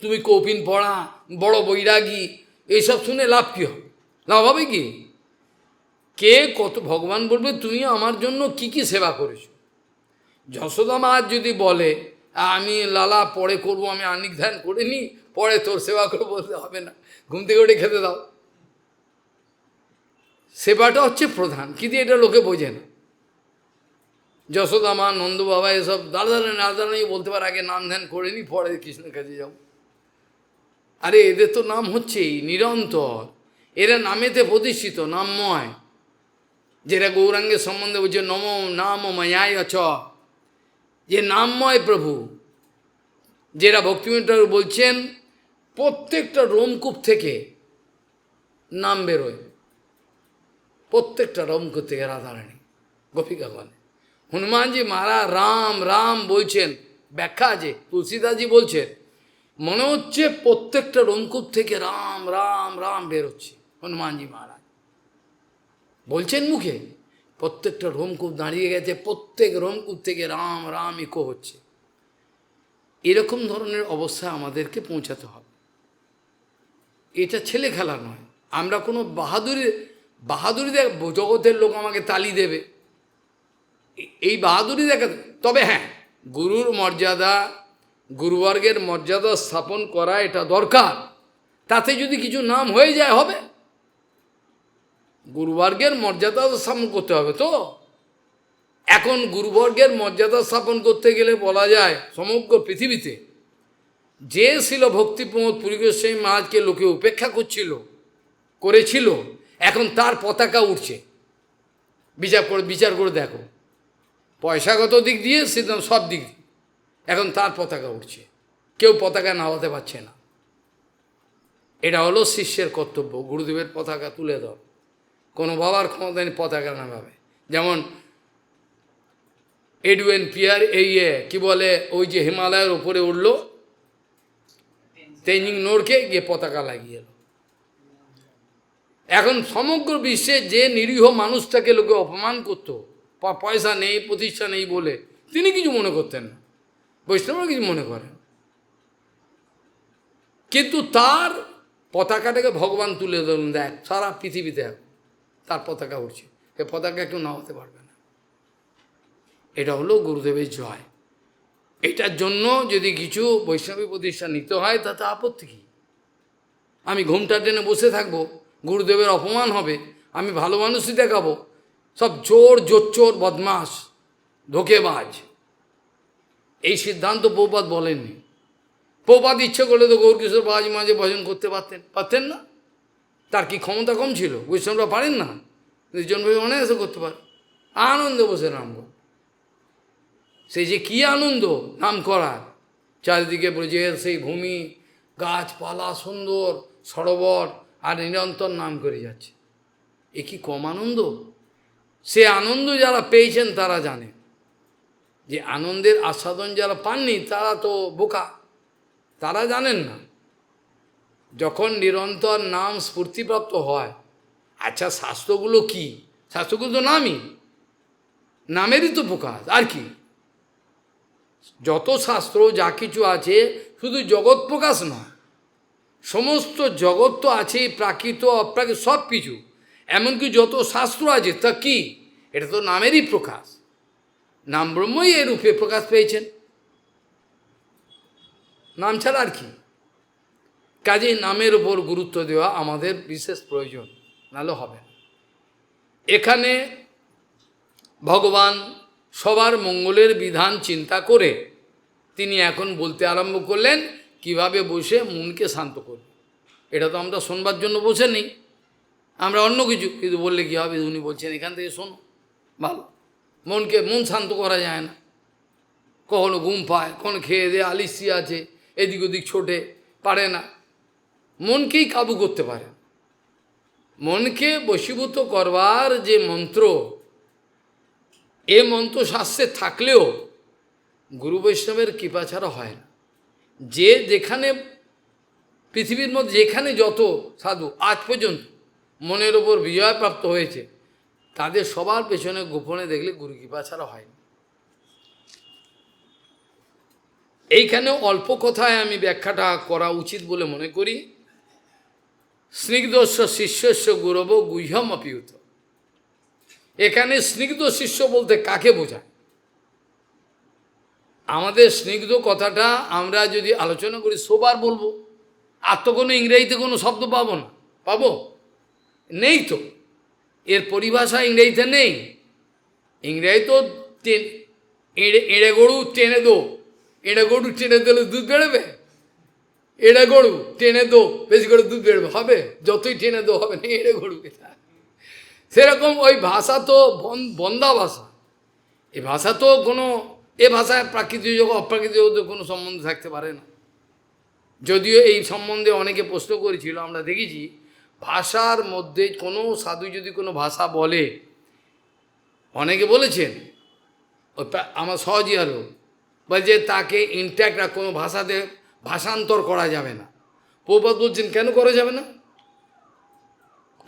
তুমি কৌপিন পড়া, বড় বৈরাগী, এইসব শুনে লাভ কী হবে? লাভ হবে কি? কে কত, ভগবান বলবে তুমি আমার জন্য কি কি সেবা করেছো। যশোদা মা যদি বলে আমি লালা পরে করবো, আমি আনিক ধ্যান করে নি, পরে তোর সেবা করে, বলতে হবে না, ঘুম থেকে উঠে খেতে দাও। সেবাটা হচ্ছে প্রধান, কিন্তু এটা লোকে বোঝে না। যশোদা মা, নন্দ বাবা এসব দাঁড়াদাঁড়ানি বলতে পারে, আগে নাম ধ্যান করে নি, পরে কৃষ্ণের কাছে যাও। আরে এদের তো নাম হচ্ছেই নিরন্তর, এরা নামেতে প্রতিষ্ঠিত, নামময়। যেটা গৌরাঙ্গের সম্বন্ধে বলছে, নম নাম মায়ায় অচ, যে নামময় প্রভু, যেটা ভক্তিবিনোদ ঠাকুর বলছেন, প্রত্যেকটা রোমকূপ থেকে নাম বেরোয়, প্রত্যেকটা রোমকূপ থেকে রাধারানী গোপিকাগণ। হনুমানজি মারা রাম রাম বলছেন, ব্যাখ্যা আছে, তুলসীদাসজি বলছেন, মনে হচ্ছে প্রত্যেকটা রোমকূপ থেকে রাম রাম রাম বেরোচ্ছে। হনুমানজি মহারাজ বলছেন মুখে, প্রত্যেকটা রোমকূপ দাঁড়িয়ে গেছে, প্রত্যেক রোমকূপ থেকে রাম রাম ইকো হচ্ছে। এরকম ধরনের অবস্থা আমাদেরকে পৌঁছাতে হবে। এটা ছেলে খেলা নয়। আমরা কোনো বাহাদুরি দেখ, জগতের লোক আমাকে তালি দেবে, এই বাহাদুরি দেখা। তবে হ্যাঁ, গুরুর মর্যাদা, গুরুবর্গের মর্যাদা স্থাপন করা এটা দরকার। তাতে যদি কিছু নাম হয়ে যায় হবে, গুরুবর্গের মর্যাদা স্থাপন করতে হবে। তো এখন গুরুবর্গের মর্যাদা স্থাপন করতে গেলে বলা যায় সমগ্র পৃথিবীতে যে ছিল ভক্তিপ্রমোদ পুরী গোস্বামী মহারাজকে লোকে উপেক্ষা করেছিল, এখন তার পতাকা উঠছে। বিচার করে দেখো, পয়সাগত দিক দিয়ে সিদ্ধান্ত সব দিক দিয়ে এখন তার পতাকা উঠছে, কেউ পতাকা নামাতে পারছে না। এটা হলো শিষ্যের কর্তব্য, গুরুদেবের পতাকা তুলে দাও। কোনো বাবার ক্ষমতা নেই পতাকা নামাবে। যেমন এডওয়েন পিয়ার কি বলে, ওই যে হিমালয়ের ওপরে উঠল, তেঞ্জিং নোরকে গিয়ে পতাকা লাগিয়ে এলো। এখন সমগ্র বিশ্বে যে নিরীহ মানুষটাকে লোকে অপমান করত, পয়সা নেই প্রতিষ্ঠা নেই বলে, তিনি কিছু মনে করতেন না, বৈষ্ণবরা কিছু মনে করেন, কিন্তু তার পতাকাটাকে ভগবান তুলে ধরুন, দেখ সারা পৃথিবীতে তার পতাকা উঠছে, এ পতাকা কেউ নামাতে পারবে না। এটা হলো গুরুদেবের জয়। এটার জন্য যদি কিছু বৈষ্ণবী প্রতিষ্ঠা নিতে হয় তাতে আপত্তি কী? আমি ঘুমটা টেনে বসে থাকবো, গুরুদেবের অপমান হবে, আমি ভালো মানুষই দেখাবো, সব জোচ্চোর বদমাস ধোকেবাজ। এই সিদ্ধান্ত প্রভুপাদ বলেননি। প্রভুপাদ ইচ্ছে করলে তো গৌরকিশোর বাবাজি মাঝে ভজন করতে পারতেন না? তার কি ক্ষমতা কম ছিল? বৈষ্ণবরা পারেন না? নির্জনভাবে অনায়াসে করতে পারে, আনন্দে বসে নাম কর। সেই যে কী আনন্দ নাম করার, চারিদিকে ব্রজের সেই ভূমি, গাছপালা সুন্দর, সরোবর, আর নিরন্তর নাম করে যাচ্ছে, এ কি কম আনন্দ? সে আনন্দ যারা পেয়েছেন তারা জানে, যে আনন্দের আস্বাদন যারা পাননি তারা তো বোকা, তারা জানেন না। যখন নিরন্তর নাম স্ফূর্তিপ্রাপ্ত হয়, আচ্ছা শাস্ত্রগুলো কি? শাস্ত্রগুলো তো নামই, নামেরই তো প্রকাশ, আর কি? যত শাস্ত্র যা কিছু আছে শুধু জগৎ প্রকাশ নয়, সমস্ত জগৎ তো আছেই, প্রাকৃত অপ্রাকৃত সব কিছু, এমনকি যত শাস্ত্র আছে তা কি? এটা তো নামেরই প্রকাশ। নাম ব্রহ্মই এর রূপে প্রকাশ পেয়েছেন, নাম ছাড়া আর কি? কাজেই নামের উপর গুরুত্ব দেওয়া আমাদের বিশেষ প্রয়োজন, নাহলে হবে না। এখানে ভগবান সবার মঙ্গলের বিধান চিন্তা করে তিনি এখন বলতে আরম্ভ করলেন কিভাবে বসে মনকে শান্ত করবে। এটা তো আমরা শোনবার জন্য বসে নেই, আমরা অন্য কিছু, কিন্তু বললে কী হবে? উনি বলছেন এখান থেকে শোনো, ভালো। মন শান্ত করা যায় না, কখনো ঘুম পায়, কখনো খেয়ে দিয়ে আলিসি আছে, এদিক ওদিক ছোটে, পারে না। মনকেই কাবু করতে পারে। মনকে বশীভূত করবার যে মন্ত্র, এ মন্ত্র শাস্ত্রে থাকলেও গুরু বৈষ্ণবের কৃপা ছাড়া হয় না। যে যেখানে পৃথিবীর মধ্যে যেখানে যত সাধু আজ পর্যন্ত মনের ওপর বিজয়প্রাপ্ত হয়েছে, তাদের সবার পেছনে গোপনে দেখলে গুরু কৃপা ছাড়া হয় না। এইখানে অল্প কথায় আমি ব্যাখ্যাটা করা উচিত বলে মনে করি। স্নিগ্ধস্য শিষ্যস্য গুরব গুহ্যম অপিউত। এখানে স্নিগ্ধ শিষ্য বলতে কাকে বোঝায়? আমাদের স্নিগ্ধ কথাটা আমরা যদি আলোচনা করি সবার বলবো, আর তো কোনো ইংরেজিতে কোনো শব্দ পাবো না, পাবো? নেই তো, এর পরিভাষা ইংরেজিতে নেই। ইংরেজি তো এড়ে গরু টেনে দো, এড়ে গরু টেনে দিলে দুধ বেরোবে? এড়ে গরু টেনে দো, বেশি করে দুধ বেরোবে? হবে, যতই টেনে দো হবে না, এড়ে গরু। সেরকম ওই ভাষা তো বন্দা ভাষা। এই ভাষা তো কোনো, এ ভাষায় প্রাকৃতিক জগৎ অপ্রাকৃতিক জগতের কোনো সম্বন্ধ থাকতে পারে না। যদিও এই সম্বন্ধে অনেকে প্রশ্ন করেছিল, আমরা দেখেছি ভাষার মধ্যে কোনো সাধু যদি কোনো ভাষা বলে, অনেকে বলেছেন, আমার সহজই আলো বলছে তাকে ইনট্যাক্ট কোনো ভাষাতে ভাষান্তর করা যাবে না। প্রভুপাদ বলছেন কেন করা যাবে না?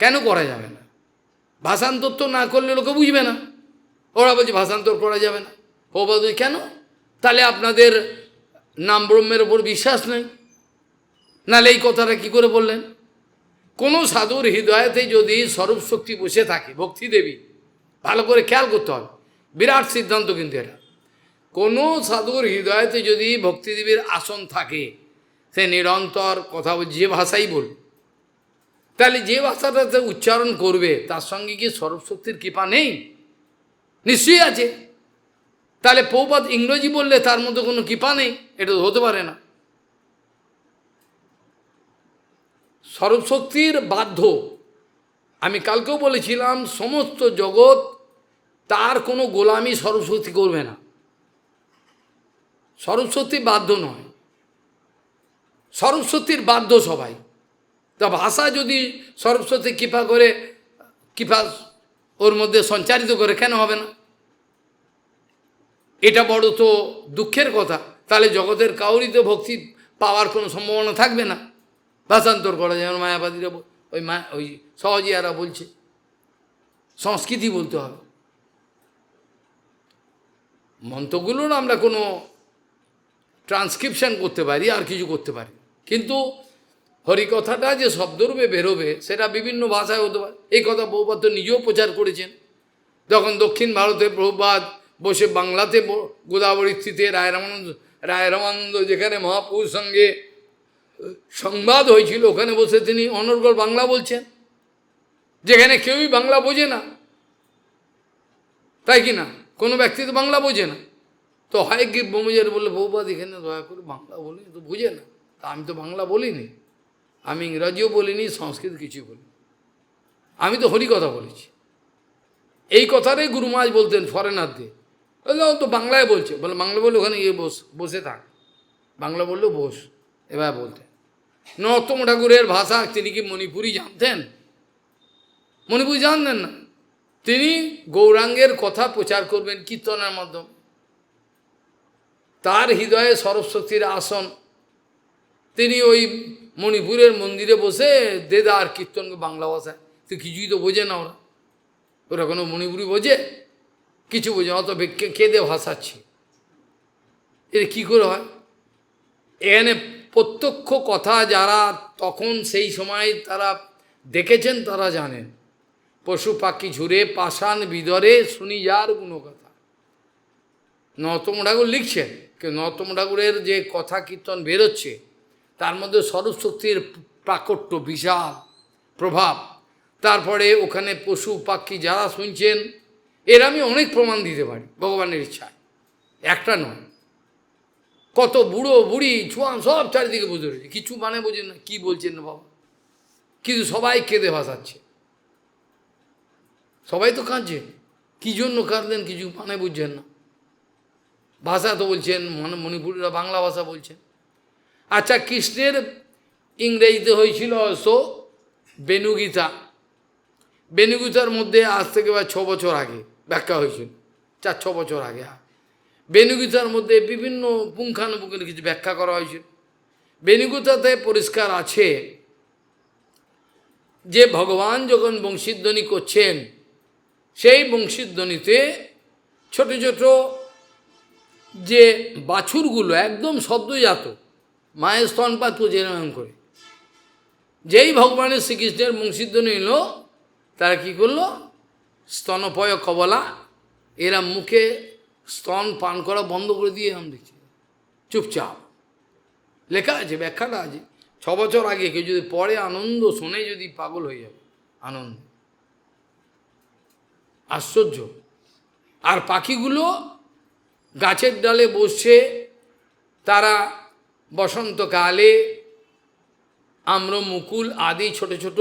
কেন করা যাবে না? ভাষান্তর তো না করলে লোকে বুঝবে না। ওরা বলছে ভাষান্তর করা যাবে না। প্রভুপাদ বলছে কেন? তাহলে আপনাদের নাম ব্রহ্মের ওপর বিশ্বাস নেই, নাহলে এই কথাটা কি করে বললেন? কোনো সাধুর হৃদয়তে যদি স্বরূপ শক্তি বসে থাকে, ভক্তি দেবী, ভালো করে খেয়াল করতে হবে, বিরাট সিদ্ধান্ত কিন্তু এটা। কোনো সাধুর হৃদয়তে যদি ভক্তিদেবীর আসন থাকে, সে নিরন্তর কথা যে ভাষাই বল, তাহলে যে ভাষাটাতে উচ্চারণ করবে তার সঙ্গে কি স্বরূপ শক্তির কৃপা নেই? নিশ্চয়ই আছে। তাহলে প্রভুপাদ ইংরেজি বললে তার মধ্যে কোনো কৃপা নেই? এটা তো হতে পারে না। স্বরূপ শক্তির বাধ্য, আমি কালকেও বলেছিলাম, সমস্ত জগৎ তার কোনো গোলামি সরস্বতী করবে না। সরস্বতী বাধ্য নয়, সরস্বতীর বাধ্য সবাই। তা ভাষা যদি সরস্বতী কৃপা করে, কৃপা ওর মধ্যে সঞ্চারিত করে, কেন হবে না? এটা বড় তো দুঃখের কথা। তাহলে জগতের কাউরই তো ভক্তি পাওয়ার কোনো সম্ভাবনা থাকবে না। ভাষান্তর করা যেমন মায়াবাদীরা, ওই সহজিয়ারা বলছে, সংস্কৃতি বলতে হবে। মন্ত্রগুলোর আমরা কোনো ট্রান্সক্রিপশন করতে পারি, আর কিছু করতে পারি, কিন্তু হরিকথাটা যে শব্দরূপে বেরোবে সেটা বিভিন্ন ভাষায় হতে পারে। এই কথা প্রভুপাদ তো নিজেও প্রচার করেছেন। যখন দক্ষিণ ভারতে প্রভুপাদ বসে বাংলাতে গোদাবরী স্থিতে রায়রামানন্দ যেখানে মহাপুরুষ সঙ্গে সংবাদ হয়েছিল, ওখানে বসে তিনি অনর্গল বাংলা বলছেন, যেখানে কেউই বাংলা বোঝে না, তাই কি না? কোনো ব্যক্তি তো বাংলা বোঝে না। তো হয় কি ব্রহ্মচারী বললে, প্রভুপাদ এখানে দয়া করে বাংলা বলি, তো বুঝে না। তা আমি তো বাংলা বলিনি, আমি ইংরাজিও বলিনি, সংস্কৃত কিছুই বলিনি, আমি তো হরি কথা বলেছি। এই কথাটাই গুরু মহারাজ বলতেন ফরেনারদের, বললে ও তো বাংলায় বলছে, বলে বাংলা বললে ওখানে গিয়ে বসে থাক, বাংলা বললেও বস, এবার বলতেন। নরোত্তম ঠাকুরের ভাষা, তিনি কি মণিপুরি জানতেন? মণিপুরি জানতেন না। তিনি গৌরাঙ্গের কথা প্রচার করবেন কীর্তনের মাধ্যমে। তার হৃদয়ে সরস্বতীর আসন, তিনি ওই মণিপুরের মন্দিরে বসে দেদার কীর্তন বাংলা ভাষায়। তো কিছুই তো বোঝে না ওরা, ওরা কোনো মণিপুরি বোঝে? কিছু বোঝে, অত কেঁদে ভাসাচ্ছে। এটা কী করে হয়? এখানে প্রত্যক্ষ কথা যারা তখন সেই সময় তারা দেখেছেন তারা জানেন। পশু পাখি ঝুরে পাষাণ বিদরে শুনি যার গুণকথা। নরোত্তম ঠাকুর লিখছেন, নরোত্তম ঠাকুরের যে কথা কীর্তন বেরোচ্ছে তার মধ্যে স্বরূপ শক্তির প্রাকট্য বিশাল প্রভাব। তারপরে ওখানে পশু পাখি যারা শুনছেন, এর আমি অনেক প্রমাণ দিতে পারি ভগবানের ইচ্ছায়, একটা নয়। কত বুড়ো বুড়ি ছোঁয়ান সব চারিদিকে বুঝে রয়েছে, কিছু মানে বোঝেন না কী বলছেন না বাবা, কিন্তু সবাই কেঁদে ভাসাচ্ছে, সবাই তো কাঁদছে। কী জন্য কাঁদলেন কিছু মানে বুঝছেন না। ভাষা তো বলছেন মণিপুরীরা বাংলা ভাষা বলছেন। আচ্ছা, কৃষ্ণের ইংরেজিতে হয়েছিল সো বেনুগীতা। বেনুগীতার মধ্যে আজ থেকে 6 বছর আগে ব্যাখ্যা হয়েছিল, 4-6 বছর আগে। বেনুগীতার মধ্যে বিভিন্ন পুঙ্খানুপুঙ্খ কিছু ব্যাখ্যা করা হয়েছিল। বেনুগীতাতে পরিষ্কার আছে যে ভগবান যখন বংশীধ্বনি করছেন, সেই বংশীধ্বনিতে ছোট ছোট যে বাছুরগুলো একদম সদ্যজাত, মায়ের স্তনপাত করছে এরকম করে, যেই ভগবানের শ্রীকৃষ্ণের বংশীধ্বনি এলো, তারা কী করলো? স্তনপয় কবলা, এরা মুখে স্তন পান করা বন্ধ করে দিয়ে আমি দেখছি চুপচাপ। লেখা আছে, ব্যাখ্যাটা আছে। 6 বছর আগে কেউ যদি পড়ে, আনন্দ শোনে, যদি পাগল হয়ে যাবে আনন্দ, আশ্চর্য। আর পাখিগুলো গাছের ডালে বসছে, তারা বসন্তকালে আম্র মুকুল আদি ছোট ছোট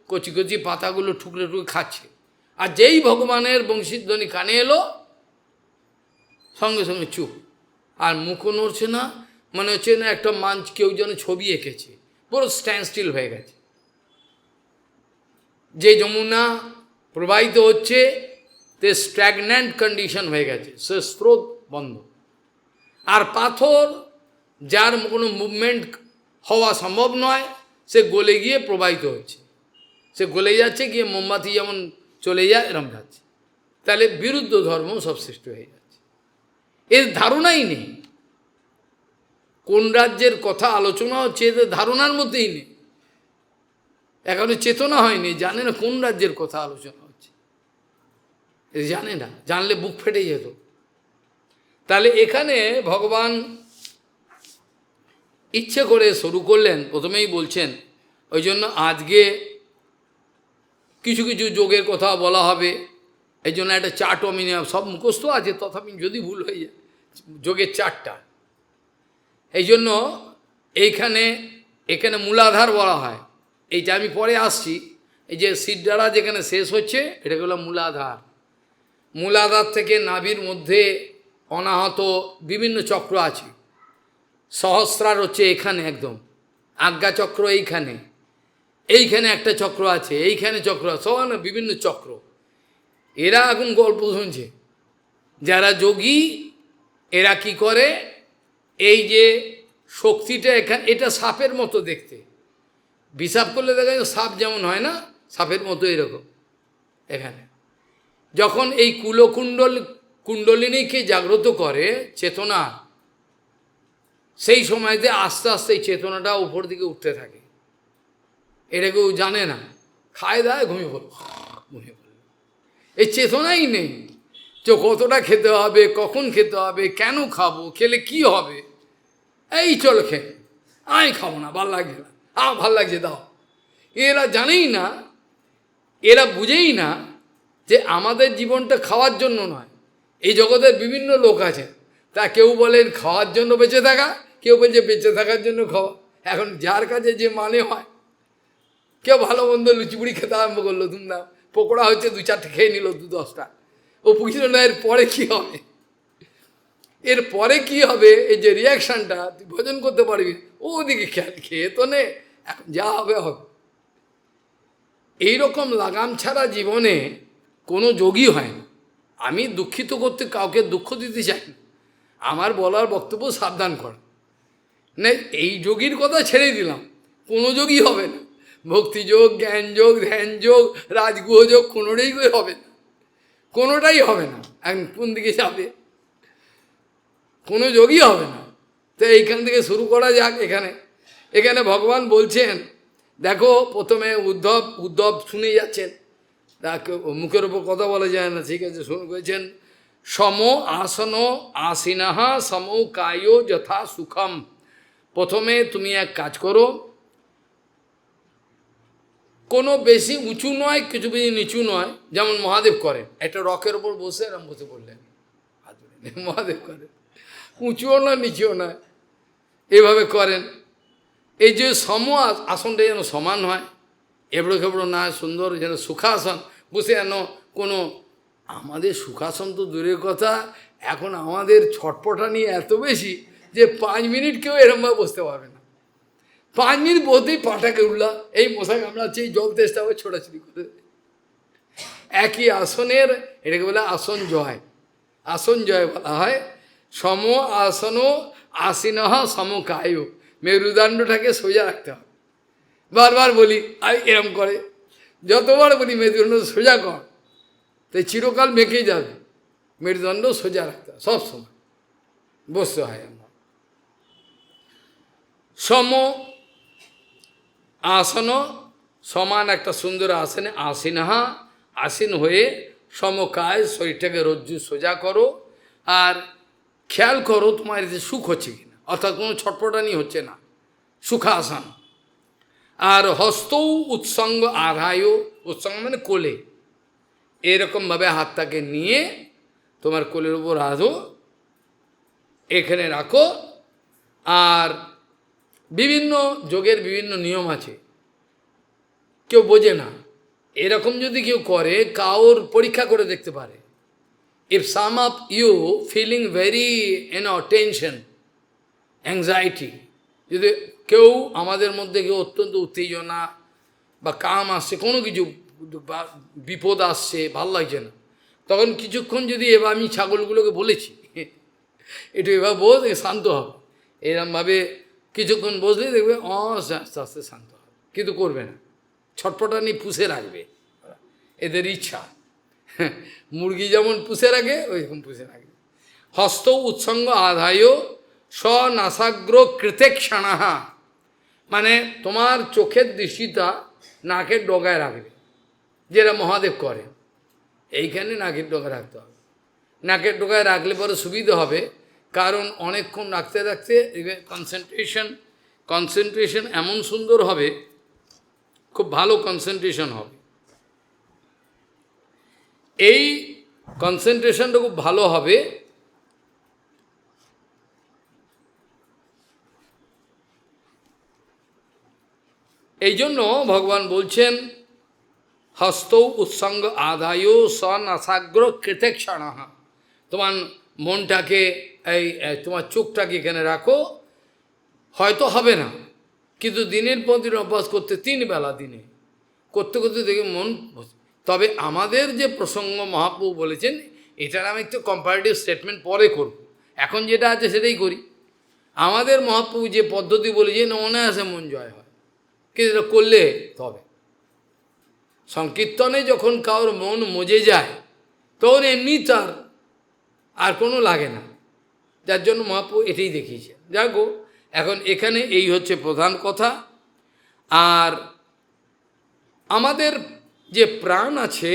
কচি কচি পাতাগুলো ঠুকরে ঠুকরে খাচ্ছে। আর যেই ভগবানের বংশীধ্বনি কানে এলো, সঙ্গে সঙ্গে চুপ, আর মুখও নড়ছে না, মনে হচ্ছে না একটা মাঞ্চ কেউ যেন ছবি এঁকেছে, পুরো স্ট্যান্ড স্টিল হয়ে গেছে। যে যমুনা প্রবাহিত হচ্ছে তে স্ট্যাগন্যান্ট কন্ডিশন হয়ে গেছে, সে স্রোত বন্ধ। আর পাথর যার কোনো মুভমেন্ট হওয়া সম্ভব নয়, সে গলে গিয়ে প্রবাহিত হচ্ছে, সে গলে যাচ্ছে, গিয়ে মোমবাতি যেমন চলে যায় এরম যাচ্ছে। তাহলে বিরুদ্ধ ধর্ম সব সৃষ্টি হয়ে যাচ্ছে, এর ধারণাই নেই। কোন রাজ্যের কথা আলোচনা হচ্ছে এদের ধারণার মধ্যেই নেই, এখনো চেতনা হয়নি, জানে না কোন রাজ্যের কথা আলোচনা হচ্ছে, এ জানে না, জানলে বুক ফেটে যেত। তাহলে এখানে ভগবান ইচ্ছে করে শুরু করলেন, প্রথমেই বলছেন, ওই জন্য আজকে কিছু কিছু যোগের কথা বলা হবে, এই জন্য একটা চার্টও আমি সব মুখস্থ আছে, তথাপি যদি ভুল হয়ে যায়, যোগের চারটা। এই জন্য এইখানে এখানে মূলাধার বলা হয়, এইটা আমি পরে আসছি। এই যে সিদ্ধারা যেখানে শেষ হচ্ছে এটাকে হলো মূলাধার। মূলাধার থেকে নাভির মধ্যে অনাহত বিভিন্ন চক্র আছে, সহস্রার হচ্ছে এখানে একদম, আজ্ঞাচক্র এইখানে, এইখানে একটা চক্র আছে, এইখানে চক্র, সব বিভিন্ন চক্র। এরা এখন গল্প শুনছে, যারা যোগী এরা কি করে, এই যে শক্তিটা এখানে, এটা সাপের মতো দেখতে, হিসাব করলে দেখা যায় সাপ যেমন হয় না, সাপের মতো এরকম। এখানে যখন এই কুণ্ডলিনীকে জাগ্রত করে চেতনা, সেই সময়তে আস্তে আস্তে এই চেতনাটা উপর দিকে উঠতে থাকে। এটা কেউ জানে না, খায় দায় ঘুমিয়ে পড়ল, ঘুমিয়ে পড়ল, এই চেতনাই নেই যে কতটা খেতে হবে, কখন খেতে হবে, কেন খাবো, খেলে কি হবে, এই চলো খেয়ে, আমি খাবো না, ভাল লাগছে না, ভাল লাগছে দাও। এরা জানেই না, এরা বুঝেই না যে আমাদের জীবনটা খাওয়ার জন্য নয়। এই জগতের বিভিন্ন লোক আছে, তা কেউ বলেন খাওয়ার জন্য বেঁচে থাকা, কেউ বলছে বেঁচে থাকার জন্য খাওয়া। এখন যার কাছে যে মানে হয়, কেউ ভালো মন্দ লুচিপুড়ি খেতে আরম্ভ করলো, ধুমধাম, পকোড়া হচ্ছে 2-4টে খেয়ে নিল, 2-10টা, ও বুঝলো না এর পরে কী হবে, এর পরে কী হবে, এই যে রিয়াকশানটা তুই ভোজন করতে পারবি, ওদিকে খেয়াল খেয়ে তো নে, এখন যা হবে হবে। এইরকম লাগাম ছাড়া জীবনে কোনো যোগী হয় না। আমি দুঃখিত করতে কাউকে দুঃখ দিতে চাই না, আমার বলার বক্তব্য সাবধান করা, না এই যোগীর কথা ছেড়ে দিলাম, কোনো যোগই হবে না, ভক্তিযোগ, জ্ঞানযোগ, ধ্যানযোগ, রাজগুহ যোগ, কোনোটাই হবে না, কোনোটাই হবে না। এখন কোন দিকে যাবে, কোনো যোগই হবে না। তো এইখান থেকে শুরু করা যাক। এখানে এখানে ভগবান বলছেন, দেখো প্রথমে উদ্ধব শুনে যাচ্ছেন, মুখের ওপর কথা বলা যায় না, ঠিক আছে, শুনে বলছেন, সম আসন আসিনাহা সম কায় যথা সুখম। প্রথমে তুমি এক কাজ করো, কোনো বেশি উঁচু নয়, কিছু বেশি নিচু নয়, যেমন মহাদেব করেন, একটা রকের ওপর বসে এরম বসে বললেন, মহাদেব করেন, উঁচুও না নিচুও নয়, এইভাবে করেন। এই যে সম আসনটা যেন সমান হয়, এবড়ো খেবড়ো না, সুন্দর যেন সুখাসন বসে, যেন কোনো, আমাদের সুখাসন তো দূরের কথা, এখন আমাদের ছটপটানি এত বেশি যে 5 মিনিট কেউ এরমভাবে বসতে পারবে না, 5 মিনিট বসতেই পাটাকে উঠলা, এই মশা কামড়াচ্ছে, এই জল তেষ্টা হবে, ছোটাছুটি করে। একই আসনের, এটাকে বলে আসন জয়, আসন জয় বলা হয়। সম আসন আসিনহ সমকায়, মেরুদণ্ডটাকে সোজা রাখতে হবে। বারবার বলি, আর এরম করে, যতবার বলি মেরুদণ্ড সোজা কর, তাই চিরকাল মেখেই যাবে, মেরুদণ্ড সোজা রাখতে হবে, সবসময় বসতে হয়। আমার সম আসন, সমান একটা সুন্দর আসনে আসিনহা, আসীন হয়ে সমকায়, শরীরটাকে রজ্জু সোজা করো, আর খেয়াল করো তোমার এতে সুখ হচ্ছে কিনা, অর্থাৎ কোনো ছটপটানি হচ্ছে না, সুখাসন। আর হস্তৌ উৎসঙ্গ আধায়, উৎসঙ্গ মানে কোলে, এরকমভাবে হাতটাকে নিয়ে তোমার কোলের উপর রাখো, এখানে রাখো। আর বিভিন্ন যোগের বিভিন্ন নিয়ম আছে, কেউ বোঝে না, এরকম যদি কেউ করে, কাউর পরীক্ষা করে দেখতে পারে। If some of you feeling very tension anxiety, যদি কেউ আমাদের মধ্যে কেউ অত্যন্ত উত্তেজনা বা কাম আসছে, কোনো কিছু বিপদ আসছে, ভাল লাগছে না, তখন কিছুক্ষণ যদি এবার আমি ছাগলগুলোকে বলেছি একটু এবার বোঝ, শান্ত হবে, এরমভাবে কিছুক্ষণ বসলে দেখবে আস্তে আস্তে শান্ত হবে, কিন্তু করবে না, ছটপটানি পুষে রাখবে, এদের ইচ্ছা। মুরগি যেমন পুষে রাখে ওইরকম পুষে রাখবে। হস্ত উৎসঙ্গ আধায় স্বনাসাগ্র কৃতেক্ষণাহা, মানে তোমার চোখের দৃষ্টিটা নাকের ডগায় রাখবে, যেটা মহাদেব করে, এইখানে নাকের ডগায় রাখতে হবে। নাকের ডগায় রাখলে পরে সুবিধা হবে, কারণ অনেকক্ষণ রাখতে রাখতে কনসেন্ট্রেশন এমন সুন্দর হবে, খুব ভালো কনসেন্ট্রেশন হবে। এই কনসেন্ট্রেশনটা খুব ভালো হবে। এই জন্য ভগবান বলছেন হস্ত উৎসঙ্গ আদায় স্বনাসাগ্র কৃতেক্ষণাহ, তোমার মনটাকে এই তোমার চোখটাকে এখানে রাখো, হয়তো হবে না, কিন্তু দিনের পর দিন অভ্যাস করতে, 3 বেলা দিনে করতে করতে দেখে মন। তবে আমাদের যে প্রসঙ্গ মহাপ্রভু বলেছেন, এটার আমি একটু কম্পারেটিভ স্টেটমেন্ট পরে করব, এখন যেটা আছে সেটাই করি। আমাদের মহাপ্রভু যে পদ্ধতি বলেছেন অনায়াসে মন জয় হয়, কিন্তু এটা করলে তবে সংকীর্তনে যখন কারোর মন মজে যায় তখন এমনি তার আর কোনো লাগে না, যার জন্য মহাপ্রভু এটাই দেখিয়েছে। যাগো, এখন এখানে এই হচ্ছে প্রধান কথা। আর আমাদের যে প্রাণ আছে,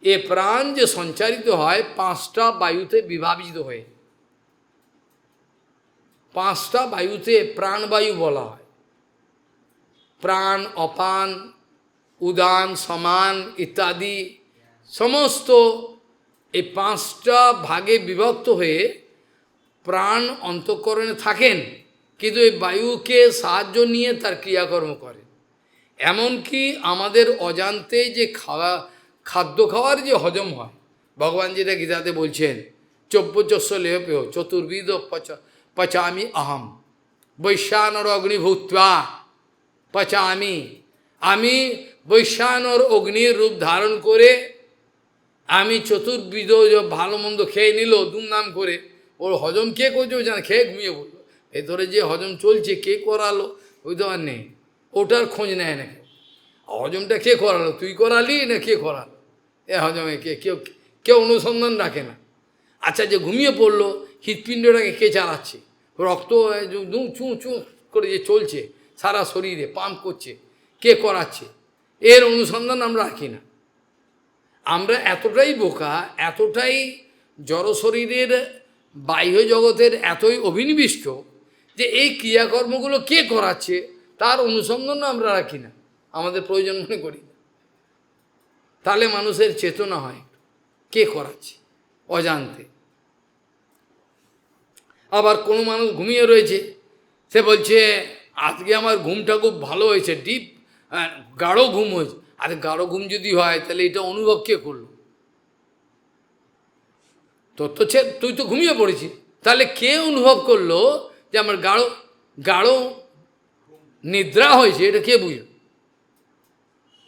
এ প্রাণ যে সঞ্চারিত হয় 5টা বায়ুতে বিভাজিত হয়ে, 5টা বায়ুতে প্রাণবায়ু বলা হয়। প্রাণ, অপান, উদান, সমান ইত্যাদি সমস্ত এই 5টা ভাগে বিভক্ত হয়ে প্রাণ অন্তঃকরণে থাকেন, কিন্তু এই বায়ুকে সাহায্য নিয়ে তার ক্রিয়াকর্ম করে। এমনকি আমাদের অজান্তে যে খাদ্য খাওয়ার যে হজম হয়, ভগবান যেটা গীতাতে বলছেন, চব্যচস্য লেহপেহ চতুর্বিদ পচামি অহম বৈশ্বানর অগ্নিভূত্বা পচামি, আমি বৈশ্বানর অগ্নির রূপ ধারণ করে আমি চতুর্বিধ ভালো মন্দ খেয়ে নিল দুমদাম করে, ওর হজম কে করছে ও জানে, খেয়ে ঘুমিয়ে পড়লো। ভেতরে যে হজম চলছে কে করালো ওই তো আর নেই, ওটার খোঁজ নেয় না কেউ। হজমটা কে করালো, তুই করালি না কে করালো, এ হজমে কেউ কেউ অনুসন্ধান রাখে না। আচ্ছা, যে ঘুমিয়ে পড়লো হৃৎপিণ্ডটাকে কে চালাচ্ছে, রক্ত চুঁ চুঁ করে যে চলছে সারা শরীরে পাম্প করছে, কে করাচ্ছে, এর অনুসন্ধান আমরা রাখি না। আমরা এতটাই বোকা, এতটাই জড় শরীরের বাহ্য জগতের এতই অভিনিবিষ্ট যে এই ক্রিয়াকর্মগুলো কে করাচ্ছে তার অনুসন্ধান আমরা রাখি না, আমাদের প্রয়োজন মনে করি না। তাহলে মানুষের চেতনা হয় কে করাচ্ছে অজান্তে। আবার কোনো মানুষ ঘুমিয়ে রয়েছে, সে বলছে আজকে আমার ঘুমটা খুব ভালো হয়েছে, ডিপ গাঢ় ঘুম হয়েছে। আর গাঢ় ঘুম যদি হয় তাহলে এটা অনুভব কে করলো, তোর তো তুই তো ঘুমিয়ে পড়েছিস, তাহলে কে অনুভব করলো যে আমার গাঢ় গাঢ় নিদ্রা হয়েছে, এটা কে বুঝল?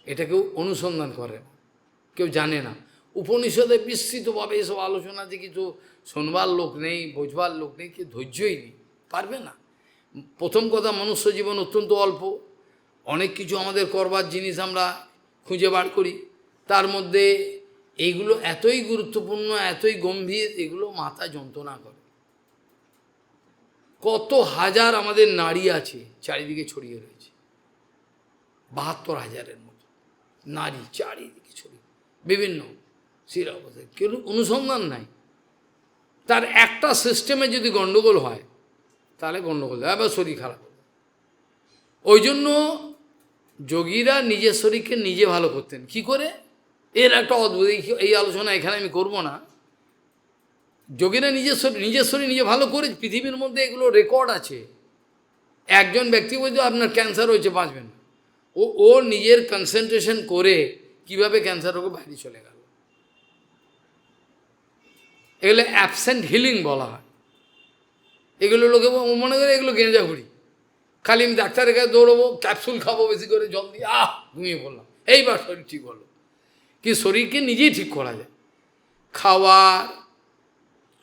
এটা কেউ অনুসন্ধান করে না, কেউ জানে না। উপনিষদে বিস্তৃতভাবে এসব আলোচনাতে কিছু শোনবার লোক নেই, বোঝবার লোক নেই, কেউ ধৈর্যই নেই, পারবে না। প্রথম কথা, মনুষ্য জীবন অত্যন্ত অল্প, অনেক কিছু আমাদের করবার জিনিস আমরা খুঁজে বার করি, তার মধ্যে এইগুলো এতই গুরুত্বপূর্ণ, এতই গম্ভীর, এগুলো মাথা যন্ত্রণা করে। কত হাজার আমাদের নারী আছে চারিদিকে ছড়িয়ে রয়েছে, 72,000-এর মতো নারী চারিদিকে ছড়িয়ে বিভিন্ন শিরা অবস্থায়, কেউ অনুসন্ধান নাই। তার একটা সিস্টেমে যদি গণ্ডগোল হয় তাহলে গণ্ডগোল হয়, আবার শরীর খারাপ হবে। ওই জন্য যোগীরা নিজের শরীরকে নিজে ভালো করতেন কি করে, এর একটা অদ্ভুত, এই আলোচনা এখানে আমি করব না। যোগীরা নিজের শরীর নিজে ভালো করে, পৃথিবীর মধ্যে এগুলো রেকর্ড আছে। একজন ব্যক্তি বলছে আপনার ক্যান্সার হয়েছে, বাঁচবেন না, ও নিজের কনসেন্ট্রেশন করে কিভাবে ক্যান্সার রোগে বাইরে চলে গেল। এগুলো অ্যাবসেন্ট হিলিং বলা হয়। এগুলো লোকে মনে করে এগুলো গেঁজা ঘুরি, খালি আমি ডাক্তারের কাছে দৌড়বো, ক্যাপসুল খাবো বেশি করে, জল দিয়ে ঘুমিয়ে পড়লাম, এইবার শরীর ঠিক হলো। কি শরীরকে নিজেই ঠিক করা যায়। খাওয়া,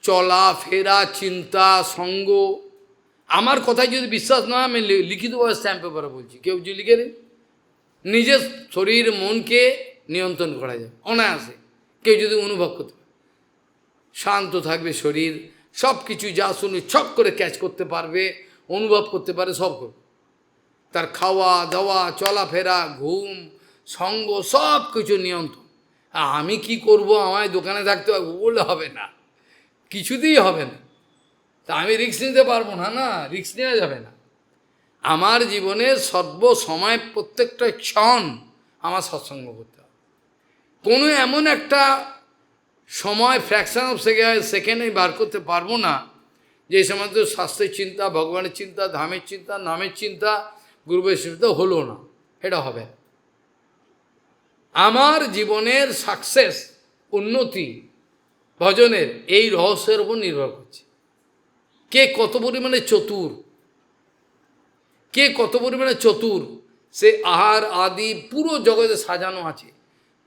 চলা ফেরা, চিন্তা, সঙ্গ। আমার কথায় যদি বিশ্বাস না হয়, আমি লিখিতভাবে স্ট্যাম্প পেপারে বলছি, কেউ যদি লিখে নেই, নিজের শরীর মনকে নিয়ন্ত্রণ করা যায় অনায়াসে, কেউ যদি অনুভব করতে পারে। শান্ত থাকবে শরীর, সব কিছু যা শুনে ছক করে ক্যাচ করতে পারবে, অনুভব করতে পারে, সব করবে। তার খাওয়া দাওয়া, চলাফেরা, ঘুম, সঙ্গ, সব কিছু নিয়ন্ত্রণ। আমি কি করব, আমায় দোকানে থাকতে হবে বললে হবে না, কিছুতেই হবে না। তা আমি রিস্ক নিতে পারবো না, না রিস্ক নেওয়া যাবে না। আমার জীবনের সর্বসময় প্রত্যেকটা ক্ষণ আমার সৎসঙ্গ করতে হবে। কোনো এমন একটা সময় ফ্র্যাকশন অফ সেকেন্ড আমি বার করতে পারবো না যে সময় তো স্বাস্থ্যের চিন্তা, ভগবানের চিন্তা, ধামের চিন্তা, নামের চিন্তা, গুরুবের চিন্তা হলো না, এটা হবে। আমার জীবনের সাকসেস, উন্নতি, ভজনের এই রহস্যের উপর নির্ভর করছে। কে কত পরিমাণে চতুর, কে কত পরিমাণে চতুর, সে আহার আদি পুরো জগতে সাজানো আছে।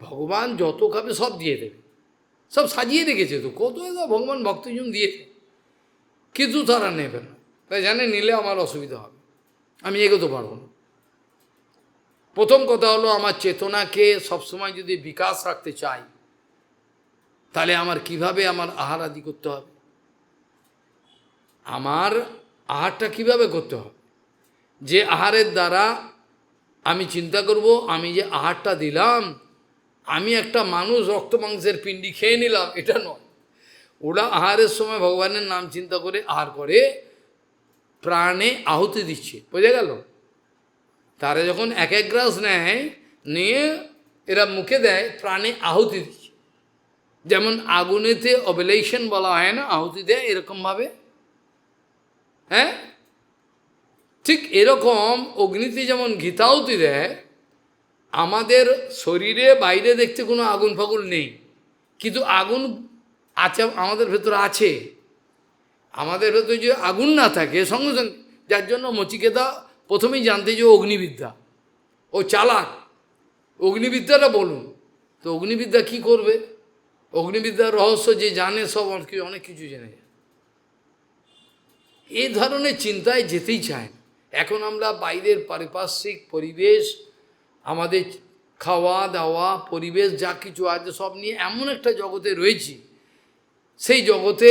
ভগবান যত খাবে সব দিয়ে দেবে, সব সাজিয়ে রেখেছে তো, কত ভগবান ভক্তজন দিয়েছে, কিন্তু তারা নেবে না। তাই জানে নিলে আমার অসুবিধা হবে, আমি এগোতে পারবো না। প্রথম কথা হলো, আমার চেতনাকে সবসময় যদি বিকাশ রাখতে চাই, তাহলে আমার কিভাবে আমার আহার আদি করতে হবে, আমার আহারটা কিভাবে করতে হবে। যে আহারের দ্বারা আমি চিন্তা করব, আমি যে আহারটা দিলাম, আমি একটা মানুষ রক্ত মাংসের পিণ্ডি খেয়ে নিলাম, এটা নয়। ওরা আহারের সময় ভগবানের নাম চিন্তা করে আহার করে, প্রাণে আহুতি দিচ্ছে, বোঝা গেল। তারা যখন এক এক গ্রাস নেয়, নিয়ে এরা মুখে দেয়, প্রাণে আহুতি দিচ্ছে। যেমন আগুনেতে অবলেশন বলা হয় না, আহুতি দেয় এরকমভাবে, হ্যাঁ, ঠিক এরকম অগ্নিতে যেমন ঘিতাহুতি দেয়। আমাদের শরীরে বাইরে দেখতে কোনো আগুন ফাগুন নেই, কিন্তু আগুন আছে, আমাদের ভেতরে আছে। আমাদের ভেতরে যে আগুন না থাকে সঙ্গে সঙ্গে, যার জন্য নচিকেতা প্রথমেই জানতে যে অগ্নিবিদ্যা, ও চালাক, অগ্নিবিদ্যাটা বলুন তো। অগ্নিবিদ্যা কি করবে, অগ্নিবিদ্যার রহস্য যে জানে সব অনেক কিছু জেনে যায়। এই ধরনের চিন্তায় যেতেই চায় না। এখন আমরা বাইরের পারিপার্শ্বিক পরিবেশ, আমাদের খাওয়া দাওয়া পরিবেশ যা কিছু আছে সব নিয়ে এমন একটা জগতে রয়েছি, সেই জগতে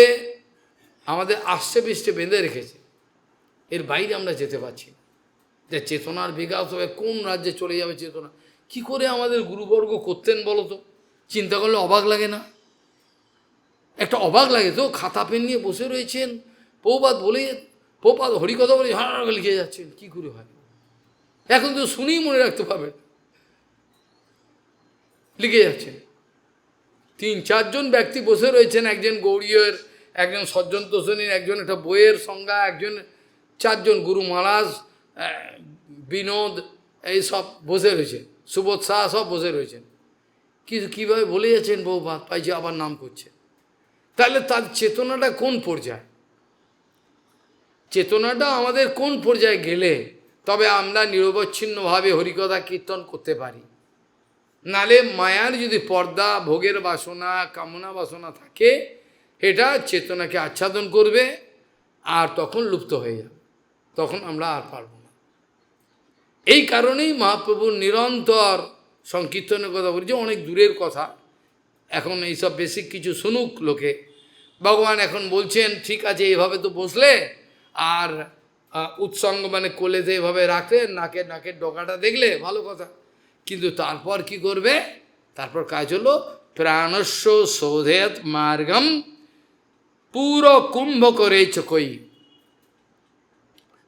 আমাদের আষ্টে পৃষ্ঠে বেঁধে রেখেছে, এর বাইরে আমরা যেতে পারছি না। যে চেতনার বিকাশ হবে, কোন রাজ্যে চলে যাবে চেতনা, কি করে আমাদের গুরুবর্গ করতেন বলো তো, চিন্তা করলে অবাক লাগে না? একটা অবাক লাগে তো, খাতা পেন নিয়ে বসে রয়েছেন, প্রভুপাদ বলে, প্রভুপাদ হরিকথা বলে হাঁ লিখে যাচ্ছেন, কি করে হয়? এখন তো শুনেই মনে রাখতে পারবেন, লিখে যাচ্ছেন। 3-4 জন ব্যক্তি বসে রয়েছেন, একজন গৌড়ীয়ের, একজন সজ্জন তোষণীর, একজন একটা বইয়ের সংজ্ঞা, একজন 4 জন গুরু মহারাজ, বিনোদ, এই সব বসে রয়েছে, সুবোধ শাহ সব বসে রয়েছেন। কিন্তু কীভাবে বলে যাচ্ছেন বহুপাত পাইছে, আবার নাম করছে। তাহলে তার চেতনাটা কোন পর্যায়ে, চেতনাটা আমাদের কোন পর্যায়ে গেলে তবে আমরা নিরবচ্ছিন্নভাবে হরিকথা কীর্তন করতে পারি। নালে মায়ার যদি পর্দা, ভোগের বাসনা, কামনা বাসনা থাকে, এটা চেতনাকে আচ্ছাদন করবে, আর তখন লুপ্ত হয়ে যাবে, তখন আমরা আর পারব না। এই কারণেই মহাপ্রভুর নিরন্তর সংকীর্তনের কথা বলছি, অনেক দূরের কথা। এখন এইসব বেসিক কিছু শুনুক লোকে। ভগবান এখন বলছেন, ঠিক আছে এইভাবে তো বসলে, আর উৎসঙ্গ মানে কোলেতে এভাবে রাখলে, নাকের ডগাটা দেখলে ভালো কথা, কিন্তু তারপর কি করবে? তারপর কাজ হলো, প্রাণস্য শোধেত মার্গম পুরো কুম্ভ করে চকই।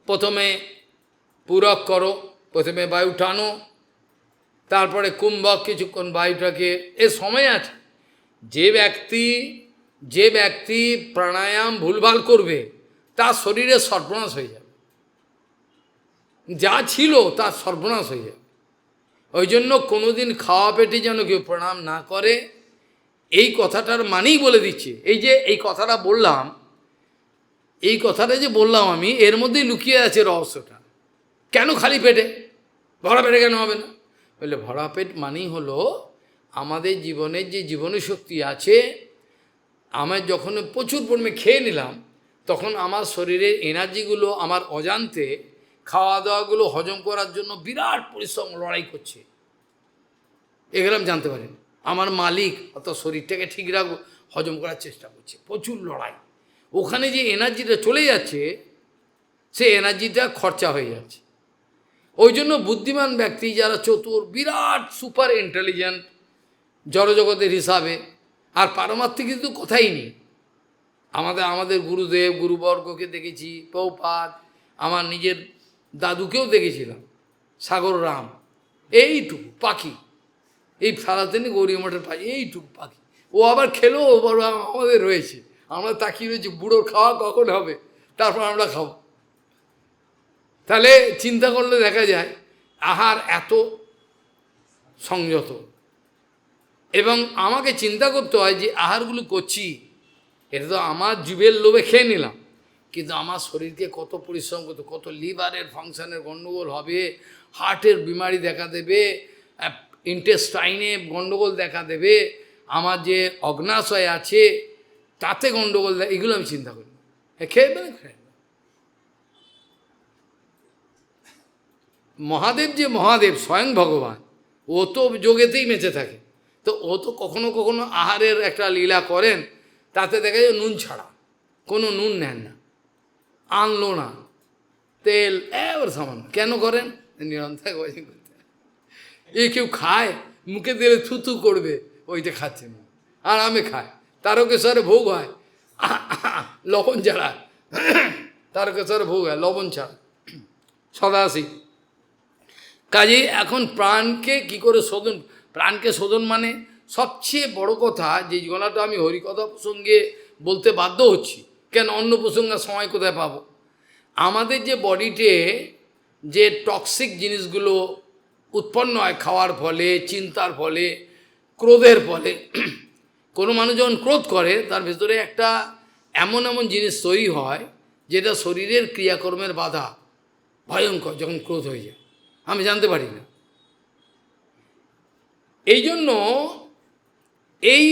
প্রথমে পূরক করো, প্রথমে বায়ু টানো, তারপরে কুম্ভক কিছুক্ষণ বায়ুটাকে, এ সময় আছে। যে ব্যক্তি প্রাণায়াম ভুলভাল করবে, তার শরীরে সর্বনাশ হয়ে যাবে, যা ছিল তার সর্বনাশ হয়ে যাবে। ওই জন্য কোনোদিন খাওয়া পেটে যেন কেউ প্রণাম না করে, এই কথাটার মানেই বলে দিচ্ছে। এই যে এই কথাটা বললাম, এই কথাটা যে বললাম আমি, এর মধ্যেই লুকিয়ে আছে রহস্যটা। কেন খালি পেটে? ভরা পেটে কেন হবে না? বললে ভরা পেট মানেই হলো আমাদের জীবনের যে জীবনী শক্তি আছে, আমার যখন প্রচুর পরিমাণে খেয়ে নিলাম, তখন আমার শরীরের এনার্জিগুলো আমার অজান্তে খাওয়া দাওয়াগুলো হজম করার জন্য বিরাট পরিশ্রম লড়াই করছে। এগুলো আমি জানতে পারি। আমার মালিক অর্থাৎ শরীরটাকে ঠিক রাখবো, হজম করার চেষ্টা করছে, প্রচুর লড়াই। ওখানে যে এনার্জিটা চলে যাচ্ছে, সে এনার্জিটা খরচা হয়ে যাচ্ছে। ওই জন্য বুদ্ধিমান ব্যক্তি যারা চতুর, বিরাট সুপার ইন্টেলিজেন্ট জড়জগতের হিসাবে, আর পারমার্থিক কিন্তু কথাই নেই। আমাদের গুরুদেব গুরুবর্গকে দেখেছি, প্রভুপাদ, আমার নিজের দাদুকেও দেখেছিলাম, সাগর রাম, এইটুকু পাখি, এই সারাদিনই গৌরী মঠের পাখি, এইটুকু পাখি। ও আবার খেলো, বড় আমাদের রয়েছে, আমরা তাকিয়ে রয়েছি বুড়োর খাওয়া কখন হবে, তারপর আমরা খাবো। তাহলে চিন্তা করলে দেখা যায় আহার এত সংযত। এবং আমাকে চিন্তা করতে হয় যে আহারগুলো করছি, এটা তো আমার জীবের লোভে খেয়ে নিলাম, কিন্তু আমার শরীরকে কত পরিশ্রম করতে, কত লিভারের ফাংশনের গণ্ডগোল হবে, হার্টের বিমারি দেখা দেবে, ইন্টেস্টাইনে গণ্ডগোল দেখা দেবে, আমার যে অগ্নাশয় আছে তাতে গণ্ডগোল, এগুলো আমি চিন্তা করি। খেয়ে মানে খেয়ে। মহাদেব যে মহাদেব স্বয়ং ভগবান, ও তো যোগেতেই বেঁচে থাকে, তো ও তো কখনো কখনো আহারের একটা লীলা করেন, তাতে দেখা যায় নুন ছাড়া, কোনো নুন নেন না, আনলো না, তেল এবার সামান্য। কেন করেন? নিরন্তর ওই করতে। এই কেউ খায়, মুখে দিলে থুতু করবে, ওইটা খাচ্ছে না। আর আমি খাই, তারকেশ্বরে ভোগ হয় লবণ ছাড়া, তারকেশ্বরে ভোগ হয় লবণ ছাড়া, সদাসি। কাজেই এখন প্রাণকে কি করে শোধন, প্রাণকে শোধন মানে সবচেয়ে বড় কথা, যে গলাটা আমি হরিকথা প্রসঙ্গে বলতে বাধ্য হচ্ছি, কেন অন্য প্রসঙ্গে সময় কোথায় পাবো। আমাদের যে বডিতে যে টক্সিক জিনিসগুলো উৎপন্ন হয় খাওয়ার ফলে, চিন্তার ফলে, ক্রোধের ফলে, কোনো মানুষ যখন ক্রোধ করে তার ভেতরে একটা এমন এমন জিনিস তৈরি হয় যেটা শরীরের ক্রিয়াকর্মের বাধা, ভয়ঙ্কর যখন ক্রোধ হয়ে যায়, আমি জানতে পারি না। এই জন্য এই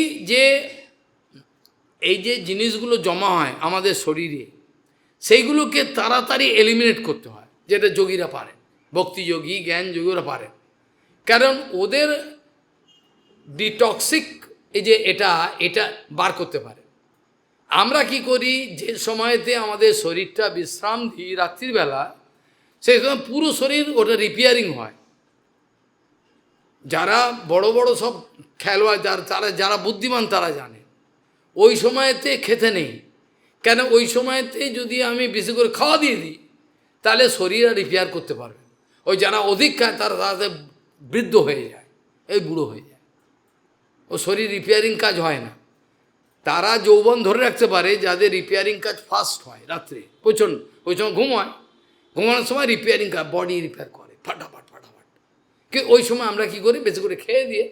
যে জিনিসগুলো জমা হয় আমাদের শরীরে, সেইগুলোকে তাড়াতাড়ি এলিমিনেট করতে হয়, যেটা যোগীরা পারেন, ভক্তিযোগী জ্ঞান যোগীরা পারেন। কারণ ওদের ডিটক্সিক এই যে এটা বার করতে পারে। আমরা কি করি, যে সময়তে আমাদের শরীরটা বিশ্রাম দিই রাত্রিবেলা, সেই সময় পুরো শরীর ওটা রিপেয়ারিং হয়। যারা বড় বড় সব খেলোয়াড়, যারা বুদ্ধিমান তারা জানে ওই সময়তে খেতে নেই। কেন? ওই সময়তে যদি আমি বেশি করে খাওয়া দিয়ে দিই, তাহলে শরীর আর রিপেয়ার করতে পারবে। ওই যারা অধিক খায় তারা তাদের বৃদ্ধ হয়ে যায়, এই বুড়ো হয়ে যায়, ও শরীর রিপেয়ারিং কাজ হয় না। তারা যৌবন ধরে রাখতে পারে যাদের রিপেয়ারিং কাজ ফাস্ট হয় রাত্রে, প্রচণ্ড, ওই সময় ঘুম হয়, ঘুমানোর সময় রিপেয়ারিং কাজ, বডি রিপেয়ার করে ফাটাফাট ফাটাফাট। কি ওই সময় আমরা কি করি, বেশি করে খেয়ে দিয়ে,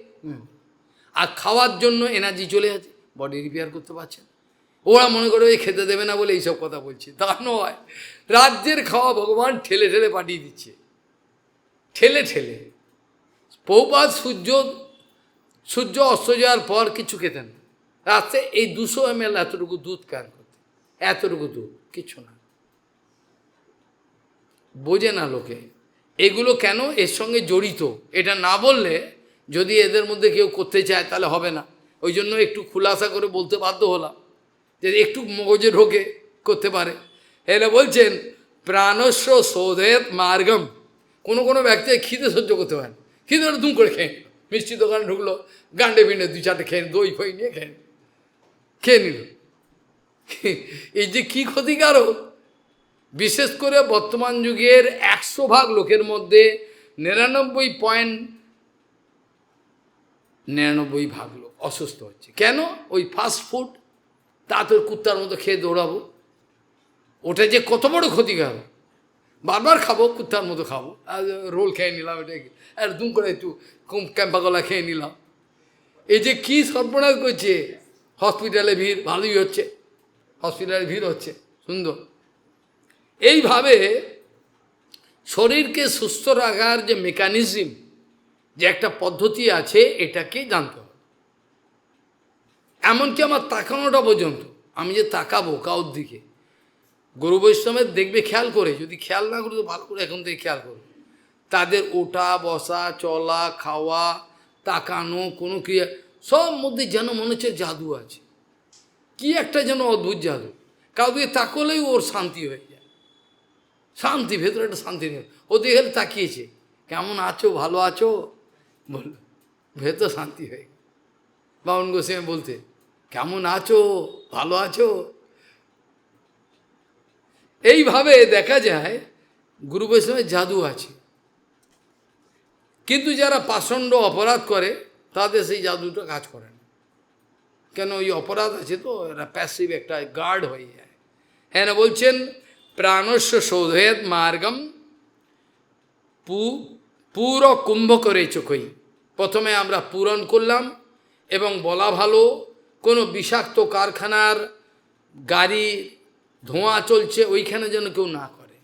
আর খাওয়ার জন্য এনার্জি চলে যাচ্ছে, বডি রিপেয়ার করতে পারছে না। ওরা মনে করে ওই খেতে দেবে না বলে এইসব কথা বলছে, তা নয়। রাজ্যের খাওয়া ভগবান ঠেলে ঠেলে পাঠিয়ে দিচ্ছে, ঠেলে ঠেলে। প্রভুপাদ সূর্য অস্ত যাওয়ার পর কিছু খেতেন, রাত্রে এই 200 ml এতটুকু দুধ ক্যান করতে, এতটুকু দুধ, কিছু না। বোঝে না লোকে এগুলো কেন এর সঙ্গে জড়িত, এটা না বললে যদি এদের মধ্যে কেউ করতে চায় তাহলে হবে না। ওই জন্য একটু খুলাসা করে বলতে বাধ্য হলাম, যে একটু মগজে ঢোকে করতে পারে। এরা বলছেন প্রাণস্য শোধেত মার্গম। কোনো ব্যক্তি খিদে সহ্য করতে পারে না, খিদে ওটা দুম করে খেয়ে নিল, মিষ্টি দোকানে ঢুকলো, গান্ডে বিন্ডে 2-4টে খেয়ে, দই ফই নিয়ে খেয়ে নিল। এই যে কি ক্ষতিকারক। বিশেষ করে বর্তমান যুগের 100 ভাগ লোকের মধ্যে 99.99 ভাগ লোক অসুস্থ হচ্ছে। কেন? ওই ফাস্ট ফুড, তা তোর কুত্তার মতো খেয়ে দৌড়াবো, ওটা যে কত বড় ক্ষতিকারক। বারবার খাবো, কুত্তার মতো খাবো, আর রোল খেয়ে নিলাম, এটা আর দুম করে একটু ক্যাম্পাগলা খেয়ে নিলাম। এই যে কি সর্বনাশ করছে। হসপিটালে ভিড় ভালোই হচ্ছে, হসপিটালে ভিড় হচ্ছে, সুন্দর। এইভাবে শরীরকে সুস্থ রাখার যে মেকানিজম, যে একটা পদ্ধতি আছে, এটাকে জানতে হবে। এমনকি আমার তাকানোটা পর্যন্ত, আমি যে তাকাবো কাউর দিকে, গুরু বৈষ্ণবের দেখবে খেয়াল করে, যদি খেয়াল না করে তো ভালো করে এখন থেকে খেয়াল করবে, তাদের ওঠা বসা চলা খাওয়া তাকানো কোনো ক্রিয়া সব মধ্যে যেন মনে হচ্ছে জাদু আছে, কি একটা যেন অদ্ভুত জাদু। কাউ দিকে তাকলেই ওর শান্তি হয়ে যায়, শান্তি, ভেতরে একটা শান্তি নেই। ও দিকে তাকিয়েছে, কেমন আছো, ভালো আছো, বলল, ভেতর শান্তি হয়ে। বামন গোস্বামী বলতে, কেমন আছো, ভালো আছো। এইভাবে দেখা যায় গুরু বৈষ্ণবের জাদু আছে। কিন্তু যারা পাষণ্ড অপরাধ করে তাদের সেই জাদুটা কাজ করে না। কেন? ওই অপরাধ আছে তো, এরা প্যাসিভ একটা গার্ড হয়ে যায়। হ্যাঁ, বলছেন প্রাণস্য শোধয়েত মার্গম পুরো কুম্ভ করে চোখই। প্রথমে আমরা পূরণ করলাম, এবং বলা ভালো কোনো বিষাক্ত কারখানার গাড়ি ধোঁয়া চলছে ওইখানে যেন কেউ না করে।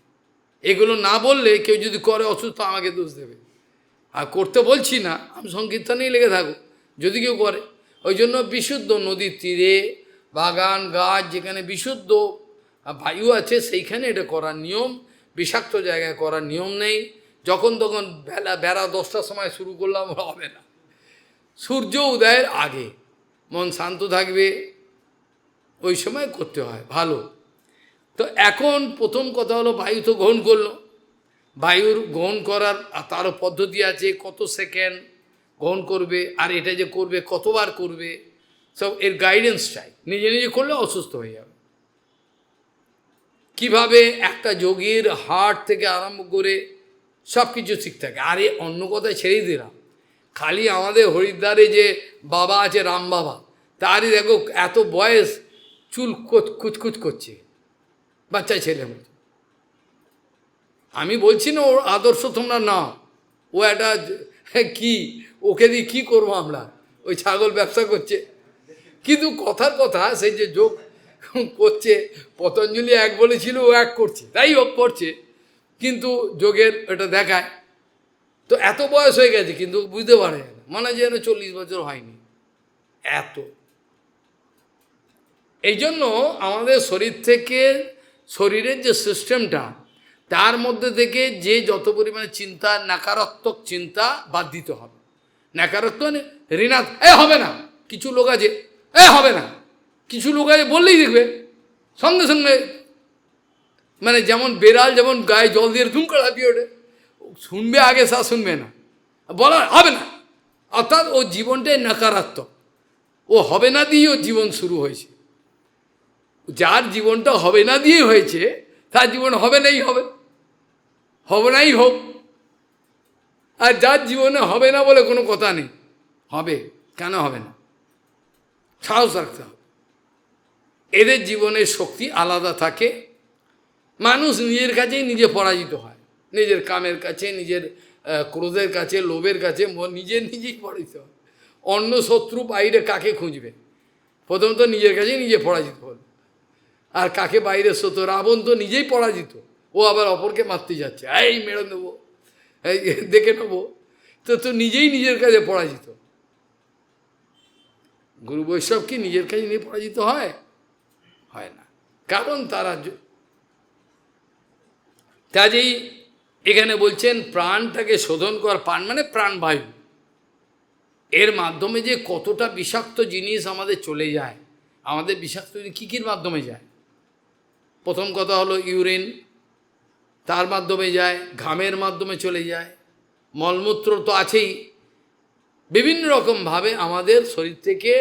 এগুলো না বললে কেউ যদি করে অসুস্থ আমাকে দোষ দেবে, আর করতে বলছি না, আমি সংকীর্তনেই লেগে থাকো যদি কেউ করে। ওই জন্য বিশুদ্ধ নদীর তীরে বাগান গাছ যেখানে বিশুদ্ধ বায়ু আছে সেইখানে এটা করার নিয়ম, বিষাক্ত জায়গায় করার নিয়ম নেই। যখন তখন বেলা 10টার সময় শুরু করলাম হবে না, সূর্য উদয়ের আগে মন শান্ত থাকবে, ওই সময় করতে হয় ভালো। তো এখন প্রথম কথা হলো বায়ু তো গ্রহণ করলো, বায়ুর গ্রহণ করার তারও পদ্ধতি আছে, কত সেকেন্ড গ্রহণ করবে, আর এটা যে করবে কতবার করবে, সব এর গাইডেন্স চাই। নিজে নিজে করলে অসুস্থ হয়ে যাবে। কিভাবে একটা যোগীর হার্ট থেকে আরম্ভ করে সব কিছু ঠিক থাকে। আরে অন্য কথায় ছেড়েই দিলাম, খালি আমাদের হরিদ্বারে যে বাবা আছে রাম বাবা, তারই দেখো এত বয়স চুল কুচকুচ করছে, বাচ্চা ছেলে মতো। আমি বলছি না ওর আদর্শ তোমরা নাও, ও একটা কি, ওকে দিয়ে কী করবো আমরা, ওই ছাগল ব্যবসা করছে। কিন্তু কথার কথা, সেই যে যোগ করছে, পতঞ্জলি এক বলেছিল, ও এক করছে, তাই হোক করছে, কিন্তু যোগের এটা দেখায়। তো এত বয়স হয়ে গেছে কিন্তু বুঝতে পারে না, মনে হয় যেন 40 বছর হয়নি এত। এই জন্য আমাদের শরীর থেকে, শরীরের যে সিস্টেমটা, তার মধ্যে থেকে যে যত পরিমাণে চিন্তা, নাকারাত্মক চিন্তা বাদ দিতে হবে। নাকারাত্মক মানে ঋণাত্মক, হবে না, কিছু লোক আছে হবে না, কিছু লোক আছে বললেই দেখবে সঙ্গে সঙ্গে, মানে যেমন বেড়াল যেমন গায়ে জল দিয়ে ধুমকা লাফিয়ে ওঠে, শুনবে আগে সা শুনবে না, বলা হবে না, অর্থাৎ ও জীবনটাই নাকারাত্মক, ও হবে না দিয়ে ওর জীবন শুরু হয়েছে। যার জীবনটা হবে না দিয়ে হয়েছে তার জীবন হবে নাই, হবে হবে নাই হোক। আর যার জীবনে হবে না বলে কোনো কথা নেই, হবে, কেন হবে না, সাহস রাখতে হবে। এদের জীবনের শক্তি আলাদা থাকে। মানুষ নিজের কাছেই নিজে পরাজিত হয়, নিজের কামের কাছে, নিজের ক্রোধের কাছে, লোভের কাছে নিজেই পরাজিত হয়। অন্য শত্রু বাইরে কাকে খুঁজবে? প্রথমত নিজের কাছেই নিজে পরাজিত হল, আর কাকে বাইরে শত্রু? রাবণ তো নিজেই পরাজিত, ও আবার অপরকে মারতে যাচ্ছে, এই মেরে নেবো, এই দেখে নেবো, তো নিজেই নিজের কাছে পরাজিত। গুরু বৈষ্ণব কি নিজের কাছে নিয়ে পরাজিত হয়? হয় না, কারণ তারা কাজেই এখানে বলছেন প্রাণটাকে শোধন কর। প্রাণ মানে প্রাণবায়ু, এর মাধ্যমে যে কতটা বিষাক্ত জিনিস আমাদের চলে যায়। আমাদের বিষাক্ত জিনিস কী কীর মাধ্যমে যায়? প্রথম কথা হলো ইউরিন, তার মাধ্যমে যায়, ঘামের মাধ্যমে চলে যায়, মলমূত্র তো আছেই, বিভিন্ন রকমভাবে আমাদের শরীর থেকে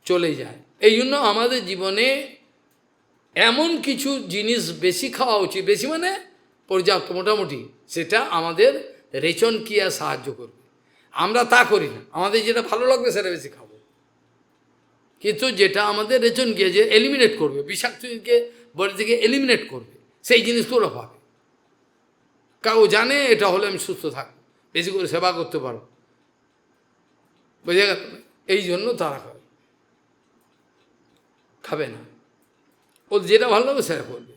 চলে যায়। এই জন্য আমাদের জীবনে এমন কিছু জিনিস বেশি খাওয়া উচিত, বেশি মানে পর্যাপ্ত, মোটামুটি, সেটা আমাদের রেচন ক্রিয়া সাহায্য করবে। আমরা তা করি না, আমাদের যেটা ভালো লাগবে সেটা বেশি খাবো, কিন্তু যেটা আমাদের রেচন ক্রিয়া যে এলিমিনেট করবে, বিষাক্তকে বডি থেকে এলিমিনেট করবে, সেই জিনিসগুলো পাবে। কাউ জানে এটা হলে আমি সুস্থ থাকবো, বেশি করে সেবা করতে পারবো, বুঝে গেল? এই জন্য তারা খাবে না। ও যেটা ভালো লাগবে সেটা করবে।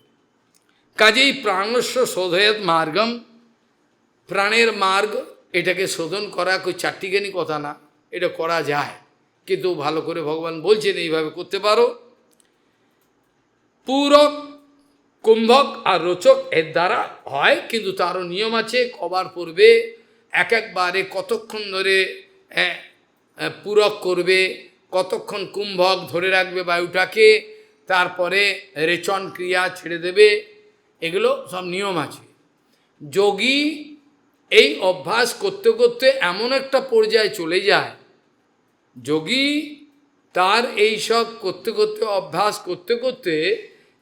কাজেই প্রাণস্য শোধয়েত মার্গম, প্রাণের মার্গ, এটাকে শোধন করা কই চারটিখানি কথা না, এটা করা যায়, কিন্তু ভালো করে ভগবান বলছেন এইভাবে করতে পারো। পূরক, কুম্ভক আর রোচক এর দ্বারা হয়, কিন্তু তারও নিয়ম আছে। কবার পড়বে, একবারে কতক্ষণ ধরে পূরক করবে, কতক্ষণ কুম্ভক ধরে রাখবে বায়ুটাকে, তারপরে রেচন ক্রিয়া ছেড়ে দেবে, এগুলো সব নিয়ম আছে। যোগী এই অভ্যাস করতে করতে এমন একটা পর্যায়ে চলে যায়, যোগী তার এই সব করতে করতে অভ্যাস করতে করতে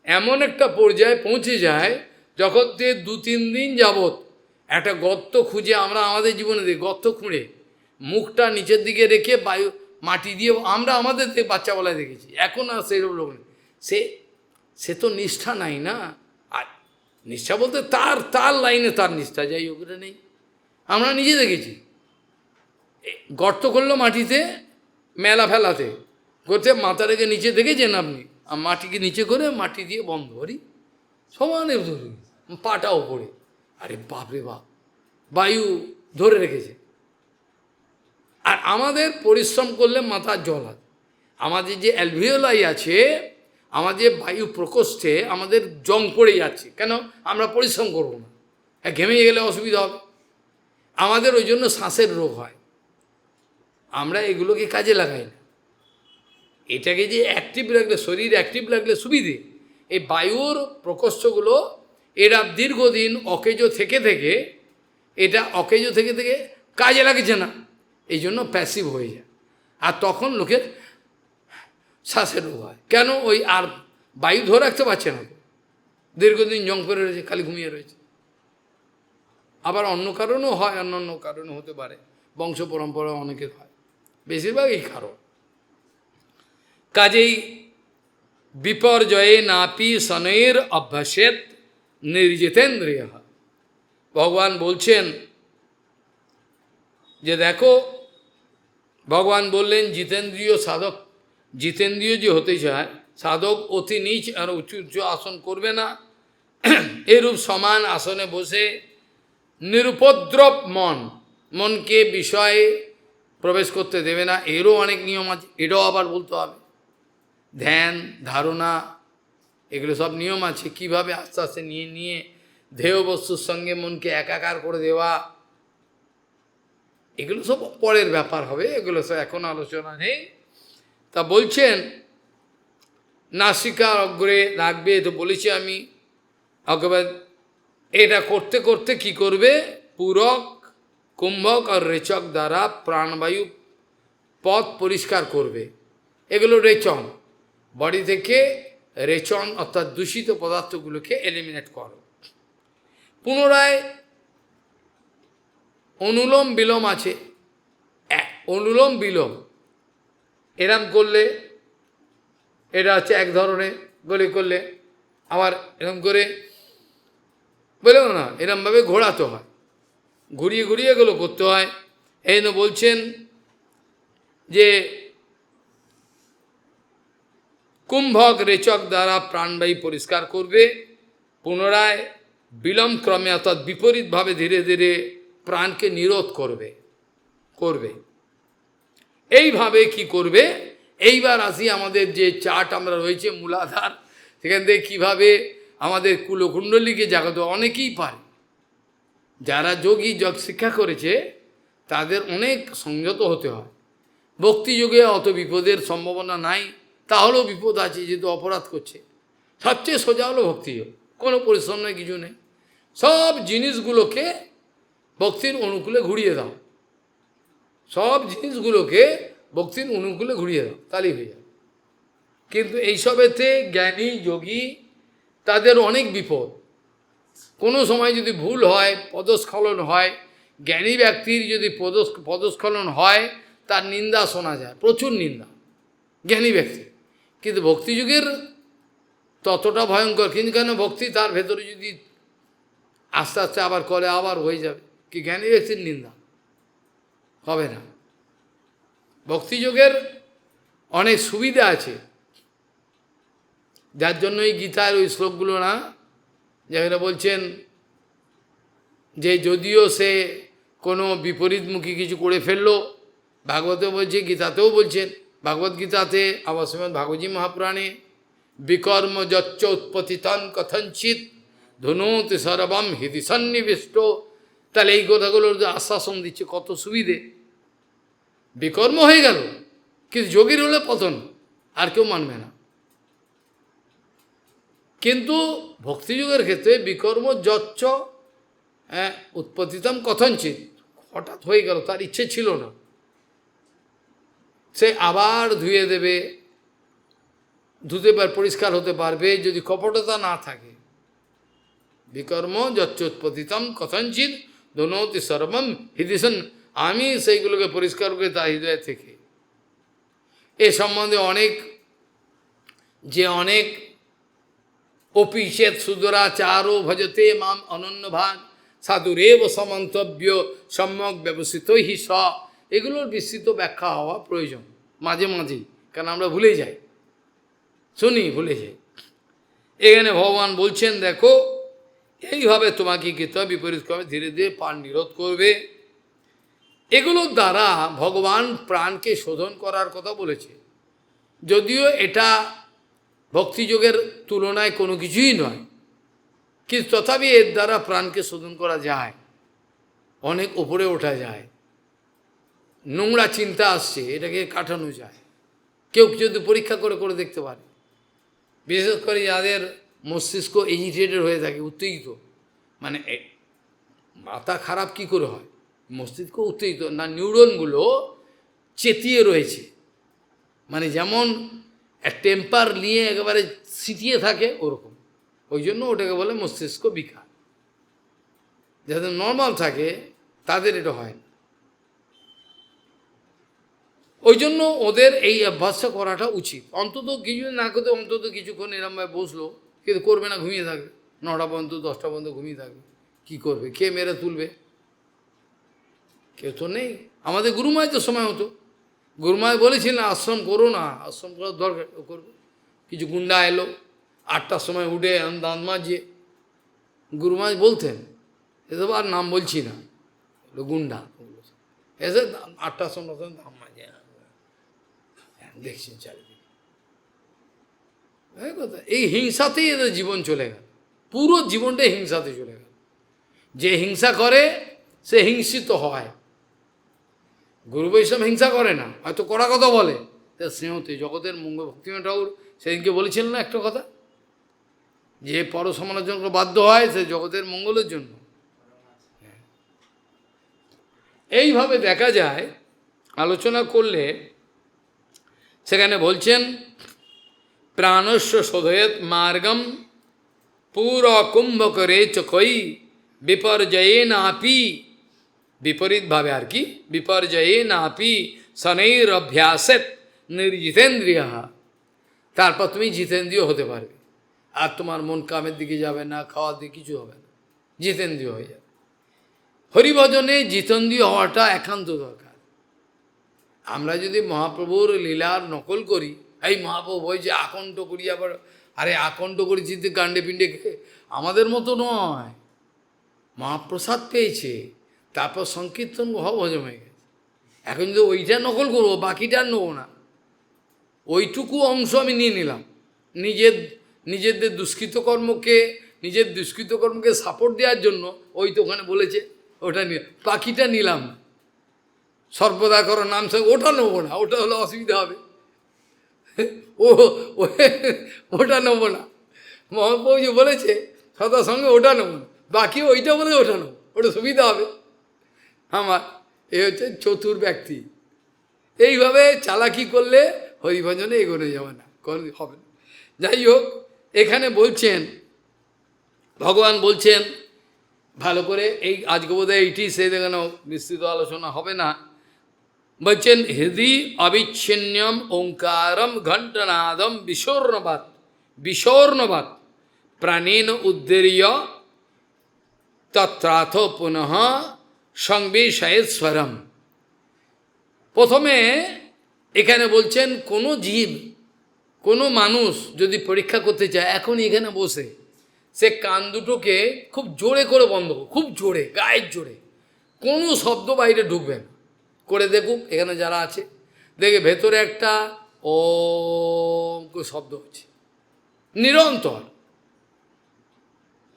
এমন একটা পর্যায়ে পৌঁছে যায়, যখন তে 2-3 দিন যাবৎ একটা গর্ত খুঁজে, আমরা আমাদের জীবনে দেখি গর্ত খুঁড়ে মুখটা নিচের দিকে রেখে বায়ু মাটি দিয়ে, আমরা আমাদের বাচ্চাবেলায় দেখেছি, এখন আর সেইরকম লোক নেই। সে তো নিষ্ঠা নাই না। আর নিষ্ঠা বলতে তার তার লাইনে তার নিষ্ঠা, যাই হোক এটা নেই। আমরা নিজে দেখেছি, গর্ত করলো মাটিতে মেলা ফেলাতে করতে, মাথা রেখে নিচে দেখেছেন আপনি, আর মাটিকে নিচে করে মাটি দিয়ে বন্ধ করি, সমানে ধরি পাটা ওপরে, আরে বাপরে বাপ, বায়ু ধরে রেখেছে। আর আমাদের পরিশ্রম করলে মাথার জল হয়, আমাদের যে অ্যালভিওলাই আছে, আমাদের বায়ু প্রকোষ্ঠে আমাদের জং পড়ে যাচ্ছে, কেন? আমরা পরিশ্রম করব না, ঘেমে গেলে অসুবিধা হবে, আমাদের ওই জন্য শ্বাসের রোগ হয়, আমরা এগুলোকে কাজে লাগাই না। এটাকে যে অ্যাক্টিভ রাখলে, শরীর অ্যাক্টিভ রাখলে সুবিধে। এই বায়ুর প্রকোষ্ঠগুলো এরা দীর্ঘদিন অকেজো থেকে থেকে, এটা অকেজো থেকে থেকে কাজে লাগছে না, এই জন্য প্যাসিভ হয়ে যায়, আর তখন লোকের শ্বাসের রোগ হয়। কেন? ওই আর বায়ু ধরে রাখতে পারছে না, দীর্ঘদিন জং পড়ে রয়েছে, খালি ঘুমিয়ে রয়েছে। আবার অন্য কারণেও হয়, অন্য কারণে হতে পারে, বংশ পরম্পরা অনেকের হয়, বেশিরভাগ এই কারণ। কাজেই বিপর্যয়ে নাপি শনৈর অভ্যাসেত নির্জিতেন্দ্রিয়। ভগবান বলছেন যে দেখো, ভগবান বললেন জিতেন্দ্রীয় সাধক, জিতেন্দ্রীয় যে হতে চায় সাধক অতি নীচ আর উঁচু উঁচু আসন করবে না, এরূপ সমান আসনে বসে নিরুপদ্রব মনকে বিষয়ে প্রবেশ করতে দেবে না, এরও অনেক নিয়ম আছে, এটাও আবার বলতে হবে। ধ্যান ধারণা এগুলো সব নিয়ম আছে, কিভাবে আস্তে আস্তে নিয়ে নিয়ে ধেয় বস্তুর সঙ্গে মনকে একাকার করে দেওয়া, এগুলো সব পরের ব্যাপার হবে, এগুলো সব এখন আলোচনা নেই। তা বলছেন নাসিকার অগ্রে রাখবে, তো বলেছি আমি অগ্রবাদ। এটা করতে করতে কি করবে? পূরক, কুম্ভক আর রেচক দ্বারা প্রাণবায়ু পথ পরিষ্কার করবে। এগুলো রেচন, বডি থেকে রেচন অর্থাৎ দূষিত পদার্থগুলোকে এলিমিনেট করো। পুনরায় অনুলোম বিলোম আছে, অনুলোম বিলোম এরম করলে, এটা হচ্ছে এক ধরনের, গলি করলে আবার এরম করে বলল না, এরমভাবে ঘোরাতে হয়, ঘুরিয়ে ঘুরিয়ে এগুলো করতে হয়। এই জন্য বলছেন যে কুম্ভক রেচক দ্বারা প্রাণবায়ু পরিষ্কার করবে, পুনরায় বিলম্ব ক্রমে অর্থাৎ বিপরীতভাবে ধীরে ধীরে প্রাণকে নিরোধ করবে। এইভাবে কি করবে? এইবার আসি আমাদের যে চার্ট আমরা রয়েছে মূলাধার, সেখান থেকে কীভাবে আমাদের কুলকুণ্ডলীকে জাগাতে, অনেকেই পারে, যারা যোগী যোগ শিক্ষা করেছে তাদের অনেক সংযত হতে হয়। ভক্তিযোগে অত বিপদের সম্ভাবনা নাই, তাহলেও বিপদ আছে, যেহেতু অপরাধ করছে। সবচেয়ে সোজা হলো ভক্তিযোগ, কোনো পরিশ্রম নেই, কিছু নেই, সব জিনিসগুলোকে ভক্তির অনুকূলে ঘুরিয়ে দাও, সব জিনিসগুলোকে ভক্তির অনুকূলে ঘুরিয়ে দাও, তাহলেই হয়ে যাবে। কিন্তু এইসবেতে জ্ঞানী যোগী তাদের অনেক বিপদ, কোনো সময় যদি ভুল হয়, পদস্খলন হয়, জ্ঞানী ব্যক্তির যদি পদস্খলন হয়, তার নিন্দা শোনা যায়, প্রচুর নিন্দা জ্ঞানী ব্যক্তি। কিন্তু ভক্তিযুগের ততটা ভয়ঙ্কর, কিন্তু কেন? ভক্তি তার ভেতরে যদি আস্তে আস্তে আবার করে, আবার হয়ে যাবে। কি জ্ঞানী ব্যক্তির নিন্দা হবে না। ভক্তিযোগের অনেক সুবিধা আছে, যার জন্যই গীতার ওই শ্লোকগুলো না, যেখানে বলছেন যে যদিও সে কোনো বিপরীতমুখী কিছু করে ফেললো, ভাগবতে বলছে, গীতাতেও বলছেন, ভাগবত গীতাতে আবার শ্রীমৎ ভাগবতী মহাপুরাণে, বিকর্ম যচ্চ উৎপতিতন কথঞ্চিত ধনুতে সর্বম হৃদি সন্নিবিষ্ট। তাহলে এই কথাগুলোর যে আশ্বাসন দিচ্ছে, কত সুবিধে। বিকর্ম হয়ে গেল, কিন্তু যোগীর হলে পতন, আর কেউ মানবে না। কিন্তু ভক্তিযোগের ক্ষেত্রে বিকর্ম যচ্চ উৎপতিতম কথঞ্চিত, হঠাৎ হয়ে গেল, তার ইচ্ছে ছিল না, সে আবার ধুয়ে দেবে, ধুতে পরিষ্কার হতে পারবে যদি কপটতা না থাকে। বিকর্ম যচ্চোৎপতিতম কথঞ্চিত ধনৌতি সর্বম হৃদিসন, আমি সেইগুলোকে পরিষ্কার করে তার হৃদয় থেকে। এ সম্বন্ধে অনেক অপিচেত সুদরাচারো ভজতে মাম অনন্যভান সাধুরেব সমন্তব্য সম্যক ব্যবস্থিত হি স। এগুলোর বিস্তৃত ব্যাখ্যা হওয়া প্রয়োজন মাঝে মাঝেই, কারণ আমরা ভুলে যাই, শুনি ভুলে যাই। এখানে ভগবান বলছেন, দেখো এইভাবে তোমাকে গীতা বিপরীত করবে, ধীরে ধীরে পান নিরোধ করবে। এগুলোর দ্বারা ভগবান প্রাণকে শোধন করার কথা বলেছে, যদিও এটা ভক্তিযোগের তুলনায় কোনো কিছুই নয়, কিন্তু তথাপি এর দ্বারা প্রাণকে শোধন করা যায়, অনেক উপরে ওঠা যায়। নোংরা চিন্তা আসছে, এটাকে কাটানো যায়, কেউ যদি পরীক্ষা করে করে দেখতে পারে। বিশেষ করে যাদের মস্তিষ্ক এজিটেটেড হয়ে থাকে, উত্তেজিত, মানে মাথা খারাপ কি করে হয়, মস্তিষ্ক উত্তেজিত না, নিউরনগুলো চেতিয়ে রয়েছে, মানে যেমন টেম্পার নিয়ে একেবারে সিটিয়ে থাকে ওরকম, ওই জন্য ওটাকে বলে মস্তিষ্ক বিকার। যাদের নর্মাল থাকে তাদের এটা হয় না। ওই জন্য ওদের এই অভ্যাসটা করাটা উচিত, অন্তত কিছু না করতে অন্তত কিছুক্ষণ এরমভাবে বসলো, কিন্তু করবে না, ঘুমিয়ে থাকবে, 9টা পর্যন্ত 10টা পর্যন্ত ঘুমিয়ে থাকবে, কি করবে, কে মেরে তুলবে, কেউ তো নেই। আমাদের গুরুমায় তো সময় হতো, গুরুমায় বলেছিলেন আশ্রম করো না, আশ্রম করার দরকার করবো। কিছু গুন্ডা এলো 8টার সময় উঠে দাঁত মাজিয়ে, গুরুমায় বলতেন, এসব আর নাম বলছি না, গুন্ডা এসে 8টার সময় দাম মাজিয়ে, দেখছেন চারিদিকে কথা। এই হিংসাতেই এদের জীবন চলে গেল, পুরো জীবনটাই হিংসাতে চলে গেল। যে হিংসা করে সে হিংসিত হয়। গুরু বৈষ্ণব হিংসা করে না, হয়তো কড়া কথা বলে, স্নেহতে জগতের মঙ্গল। ভক্তিনাথ ঠাকুর সেদিনকে বলেছিলেন না একটা কথা, যে পর সমালোচনা বাধ্য হয় সে জগতের মঙ্গলের জন্য। এইভাবে দেখা যায়, আলোচনা করলে সেখানে বলছেন প্রাণস্য শোধয়েত মার্গম পুর কুম্ভ করে চকই বিপর্যয়ে নাপি, বিপরীতভাবে আর কি, বিপর্যয়ে নাপি শনৈর অভ্যাসেত নির্জিতেন্দ্রিয়। তারপর তুমি জিতেন্দ্রিয় হতে পারবে, আর তোমার মন কামের দিকে যাবে না, খাওয়ার দিকে কিছু হবে না, জিতেন্দ্রিয় হয়ে যাবে। হরিভজনে জিতেন্দ্রিয় হওয়াটা একান্ত দরকার। আমরা যদি মহাপ্রভুর লীলার নকল করি, এই মহাপ্রভু বলছে আকণ্ঠ করি, আবার আরে আকণ্ঠ করি চিন্তে কাণ্ডে পিণ্ডে, আমাদের মতো নয়। মহাপ্রসাদ পেয়েছে, তারপর সংকীর্তন হজম হয়ে গেছে। এখন যদি ওইটা নকল করবো, বাকিটা নেবো না, ওইটুকু অংশ আমি নিয়ে নিলাম, নিজেদের দুষ্কৃত কর্মকে সাপোর্ট দেওয়ার জন্য। ওই তো ওখানে বলেছে ওটা নিয়ে, বাকিটা নিলাম, সর্বদা করো নাম সঙ্গে, ওটা নেবো না, ওটা হলে অসুবিধা হবে, ওটা নেবো না। মহাপ্রভু যে বলেছে সদা সঙ্গে ওটা নেবো না, বাকি ওইটা বলে ওটা নেবো, ওটা সুবিধা হবে আমার। এই হচ্ছে চতুর ব্যক্তি। এইভাবে চালাকি করলে হরিভজনে এগোনো যাবে না, হবে না। যাই হোক, এখানে বলছেন, ভগবান বলছেন ভালো করে, এই আজকে বোধহয় এইটি সেই দেখানো বিস্তৃত আলোচনা হবে না। বলছেন হৃদি অবিচ্ছিন্নম ওঙ্কারম ঘণ্টনাদম বিশোর্ণবাত প্রাণেন উদ্দের্য তত্রাথ পুনঃ সংবেশয়েশ্বরম। প্রথমে এখানে বলছেন কোনো জীব কোনো মানুষ যদি পরীক্ষা করতে চায় এখন এখানে বসে সে কান দুটোকে খুব জোরে করে বন্ধ করো, খুব জোরে, গায়ের জোরে, কোনো শব্দ বাইরে ঢুকবে না, করে দেখুক। এখানে যারা আছে দেখে ভেতরে একটা ও শব্দ হচ্ছে, নিরন্তর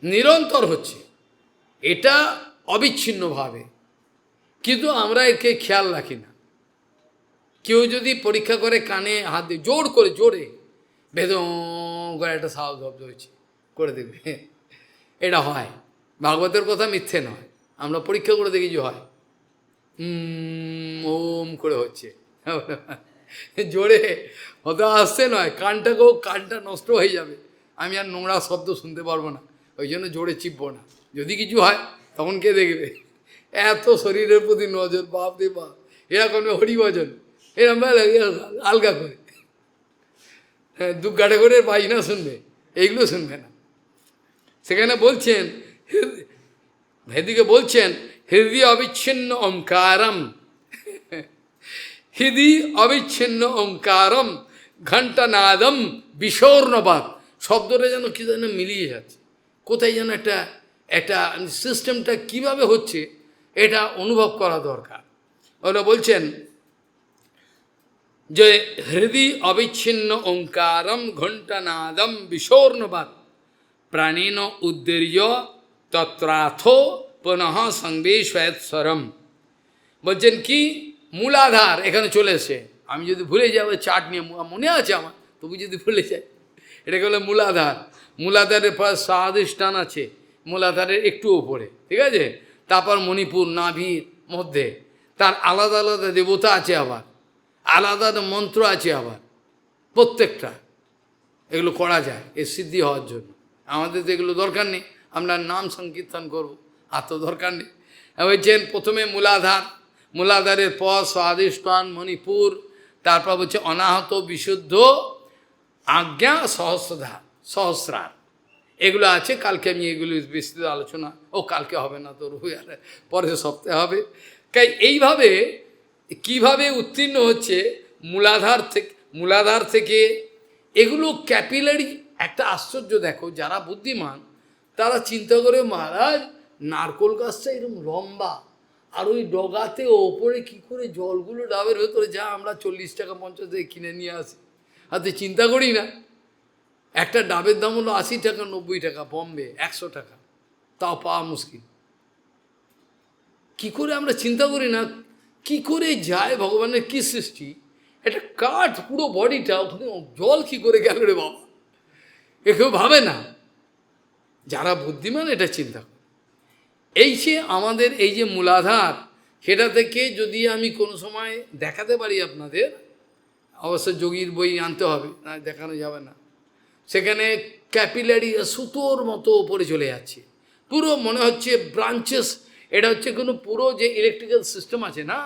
নিরন্তর হচ্ছে, এটা অবিচ্ছিন্নভাবে, কিন্তু আমরা একে খেয়াল রাখি না। কেউ যদি পরীক্ষা করে কানে হাত দিয়ে জোর করে জোরে বেদ করে একটা সাউন্ড শব্দ হয়েছে করে দেবে, এটা হয়। ভাগবতের কথা মিথ্যে নয়, আমরা পরীক্ষা করে দেখি যে হয়, ওম করে হচ্ছে, জোরে হতে আসছে নয়, কানটা নষ্ট হয়ে যাবে, আমি আর নোংরা শব্দ শুনতে পারবো না, ওই জন্য জোরে চিপবো না। যদি কিছু হয় তখন কে দেখবে? এত শরীরের প্রতি নজর, বাপ রে বাপ, এরা কোনো হরিভজন, এরম আলগা করে দু গাড়ে করে বাজনা শুনবে, এইগুলো শুনবে না। সেখানে বলছেন, ভেদিকে বলছেন হৃদয় অবিচ্ছিন্ন ওঙ্কারম, হৃদয় অবিচ্ছিন্ন ওঙ্কারম ঘণ্টানাদম বিশৌর্ণবাদ। শব্দটা যেন কি যেন মিলিয়ে যাচ্ছে, কোথায় যেন একটা সিস্টেমটা কিভাবে হচ্ছে এটা অনুভব করা দরকার। ওরা বলছেন যে হৃদয় অবিচ্ছিন্ন ওঙ্কারম ঘণ্টানাদম বিশৌর্ণবাদ প্রাণীন উদ্দীর্য তত্রাথ পুনঃ সংবেশ্বরম। বলছেন কি মূলাধার এখানে চলে এসে, আমি যদি ভুলে যাবো চাট নিয়ে, মনে আছে আমার, তবু যদি ভুলে যাই, এটাকে বলে মূলাধার। মূলাধারের পর স্বাধিষ্ঠান আছে, মূলাধারের একটু ওপরে, ঠিক আছে। তারপর মণিপুর নাভির মধ্যে, তার আলাদা আলাদা দেবতা আছে, আবার আলাদা মন্ত্র আছে, আবার প্রত্যেকটা এগুলো করা যায় এর সিদ্ধি হওয়ার জন্য। আমাদের তো এগুলো দরকার নেই, আমরা নাম সংকীর্তন করবো, আর তো দরকার নেই। বলছেন প্রথমে মূলাধার, মূলাধারের পর স্বাধিষ্ঠান মণিপুর, তারপর বলছে অনাহত বিশুদ্ধ আজ্ঞা সহস্রার, এগুলো আছে। কালকে আমি এগুলো বিস্তৃত আলোচনা, কালকে হবে না, তোর পরের সপ্তাহে হবে। এইভাবে কিভাবে উত্তীর্ণ হচ্ছে মূলাধার থেকে এগুলো ক্যাপিলারি। একটা আশ্চর্য দেখো, যারা বুদ্ধিমান তারা চিন্তা করে, মহারাজ নারকোল গাছটা এরকম লম্বা, আর ওই ডগাতে ওপরে কি করে জলগুলো ডাবের ভেতরে, যা আমরা 40 টাকা 50 টাকা কিনে নিয়ে আসি, হাতে চিন্তা করি না। একটা ডাবের দাম হলো 80 টাকা 90 টাকা, বম্বে 100 টাকা, তাও পাওয়া মুশকিল। কি করে আমরা চিন্তা করি না, কি করে যায়, ভগবানের কি সৃষ্টি, একটা কাঠ পুরো বডিটা, ওখানে জল কি করে গেল রে বাবা, এ কেউ ভাবে না। যারা বুদ্ধিমান এটা চিন্তা করে। এই যে আমাদের এই যে মূলাধার, সেটা থেকে যদি আমি কোনো সময় দেখাতে পারি আপনাদের, অবশ্য যোগীর বই আনতে হবে, না দেখানো যাবে না। সেখানে ক্যাপিলারি সুতোর মতো ওপরে চলে যাচ্ছে, পুরো মনে হচ্ছে ব্রাঞ্চেস। এটা হচ্ছে কোনো পুরো যে ইলেকট্রিক্যাল সিস্টেম আছে না,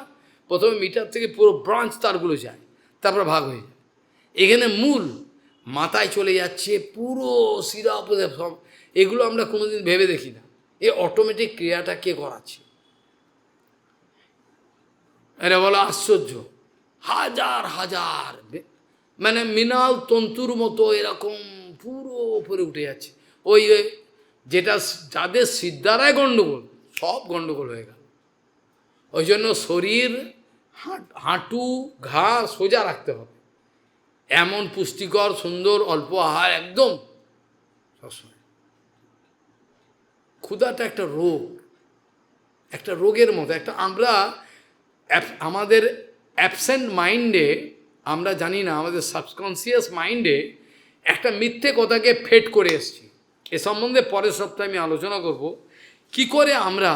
প্রথমে মিটার থেকে পুরো ব্রাঞ্চ তারগুলো যায়, তারপর ভাগ হয়ে যায়। এখানে মূল মাথায় চলে যাচ্ছে, পুরো শিরা উপরে সব। এগুলো আমরা কোনোদিন ভেবে দেখি না, এই অটোমেটিক ক্রিয়াটা কে করাচ্ছে। এটা বলো আশ্চর্য, হাজার হাজার মানে মৃণাল তন্তুর মতো এরকম পুরো উপরে উঠে যাচ্ছে। ওই যেটা যাদের সিদ্ধারায় গণ্ডগোল, সব গণ্ডগোল হয়ে গেল। ওই জন্য শরীর হাঁটু ঘা সোজা রাখতে হবে, এমন পুষ্টিকর সুন্দর অল্প আহার, একদম সবসময়। ক্ষুধাটা একটা রোগ, একটা রোগের মতো। আমরা আমাদের অ্যাবসেন্ট মাইন্ডে, আমরা জানি না, আমাদের সাবকনসিয়াস মাইন্ডে একটা মিথ্যে কথাকে ফেট করে এসছি। এ সম্বন্ধে পরের সপ্তাহে আমি আলোচনা করব, কি করে আমরা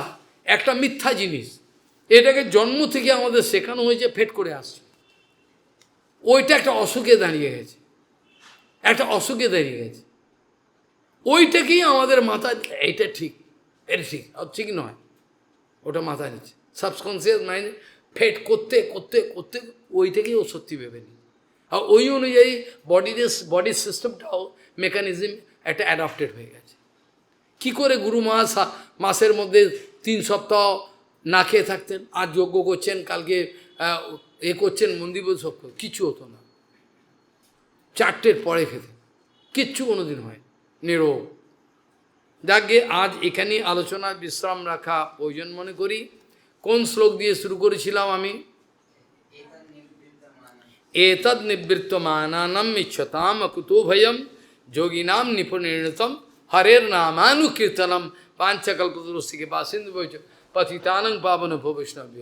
একটা মিথ্যা জিনিস, এটাকে জন্ম থেকে আমাদের শেখানো হয়েছে, ফেট করে আসছে। ওইটা একটা অসুখে দাঁড়িয়ে গেছে, একটা অসুখে দাঁড়িয়ে গেছে। ওইটাকেই আমাদের মাথা, এইটা ঠিক, এটা ঠিক, আর ঠিক নয়, ওটা মাথায় নিচ্ছে। সাবকনসিয়াস মাইন্ড ফেট করতে করতে করতে ওইটাকেই ও সত্যি ভেবে নি। আর ওই অনুযায়ী বডির সিস্টেমটাও মেকানিজম একটা অ্যাডাপ্টেড হয়ে গেছে। কি করে গুরু মাসের মধ্যে 3 সপ্তাহ না খেয়ে থাকতেন, আর যজ্ঞ করছেন, কালকে করছেন মন্দির সব, কিছু হতো না। 4টের পরে খেতে, কিচ্ছু কোনোদিন হয় নিরোগ। যাকে আজ এখানে আলোচনার বিশ্রাম রাখা প্রয়োজন মনে করি। কোন শ্লোক দিয়ে শুরু করেছিলাম আমি? এতদ নিবৃত্তমানানাম ইচ্ছতাম অকুতো ভয়ম যোগিনাম নিপুনির্ণতম হরের নামানুকীর্তনম পাঞ্চকল্পতরুস্যকে বাসিন্দু পতিতানং পাবন ভবৈষ্ণব্য।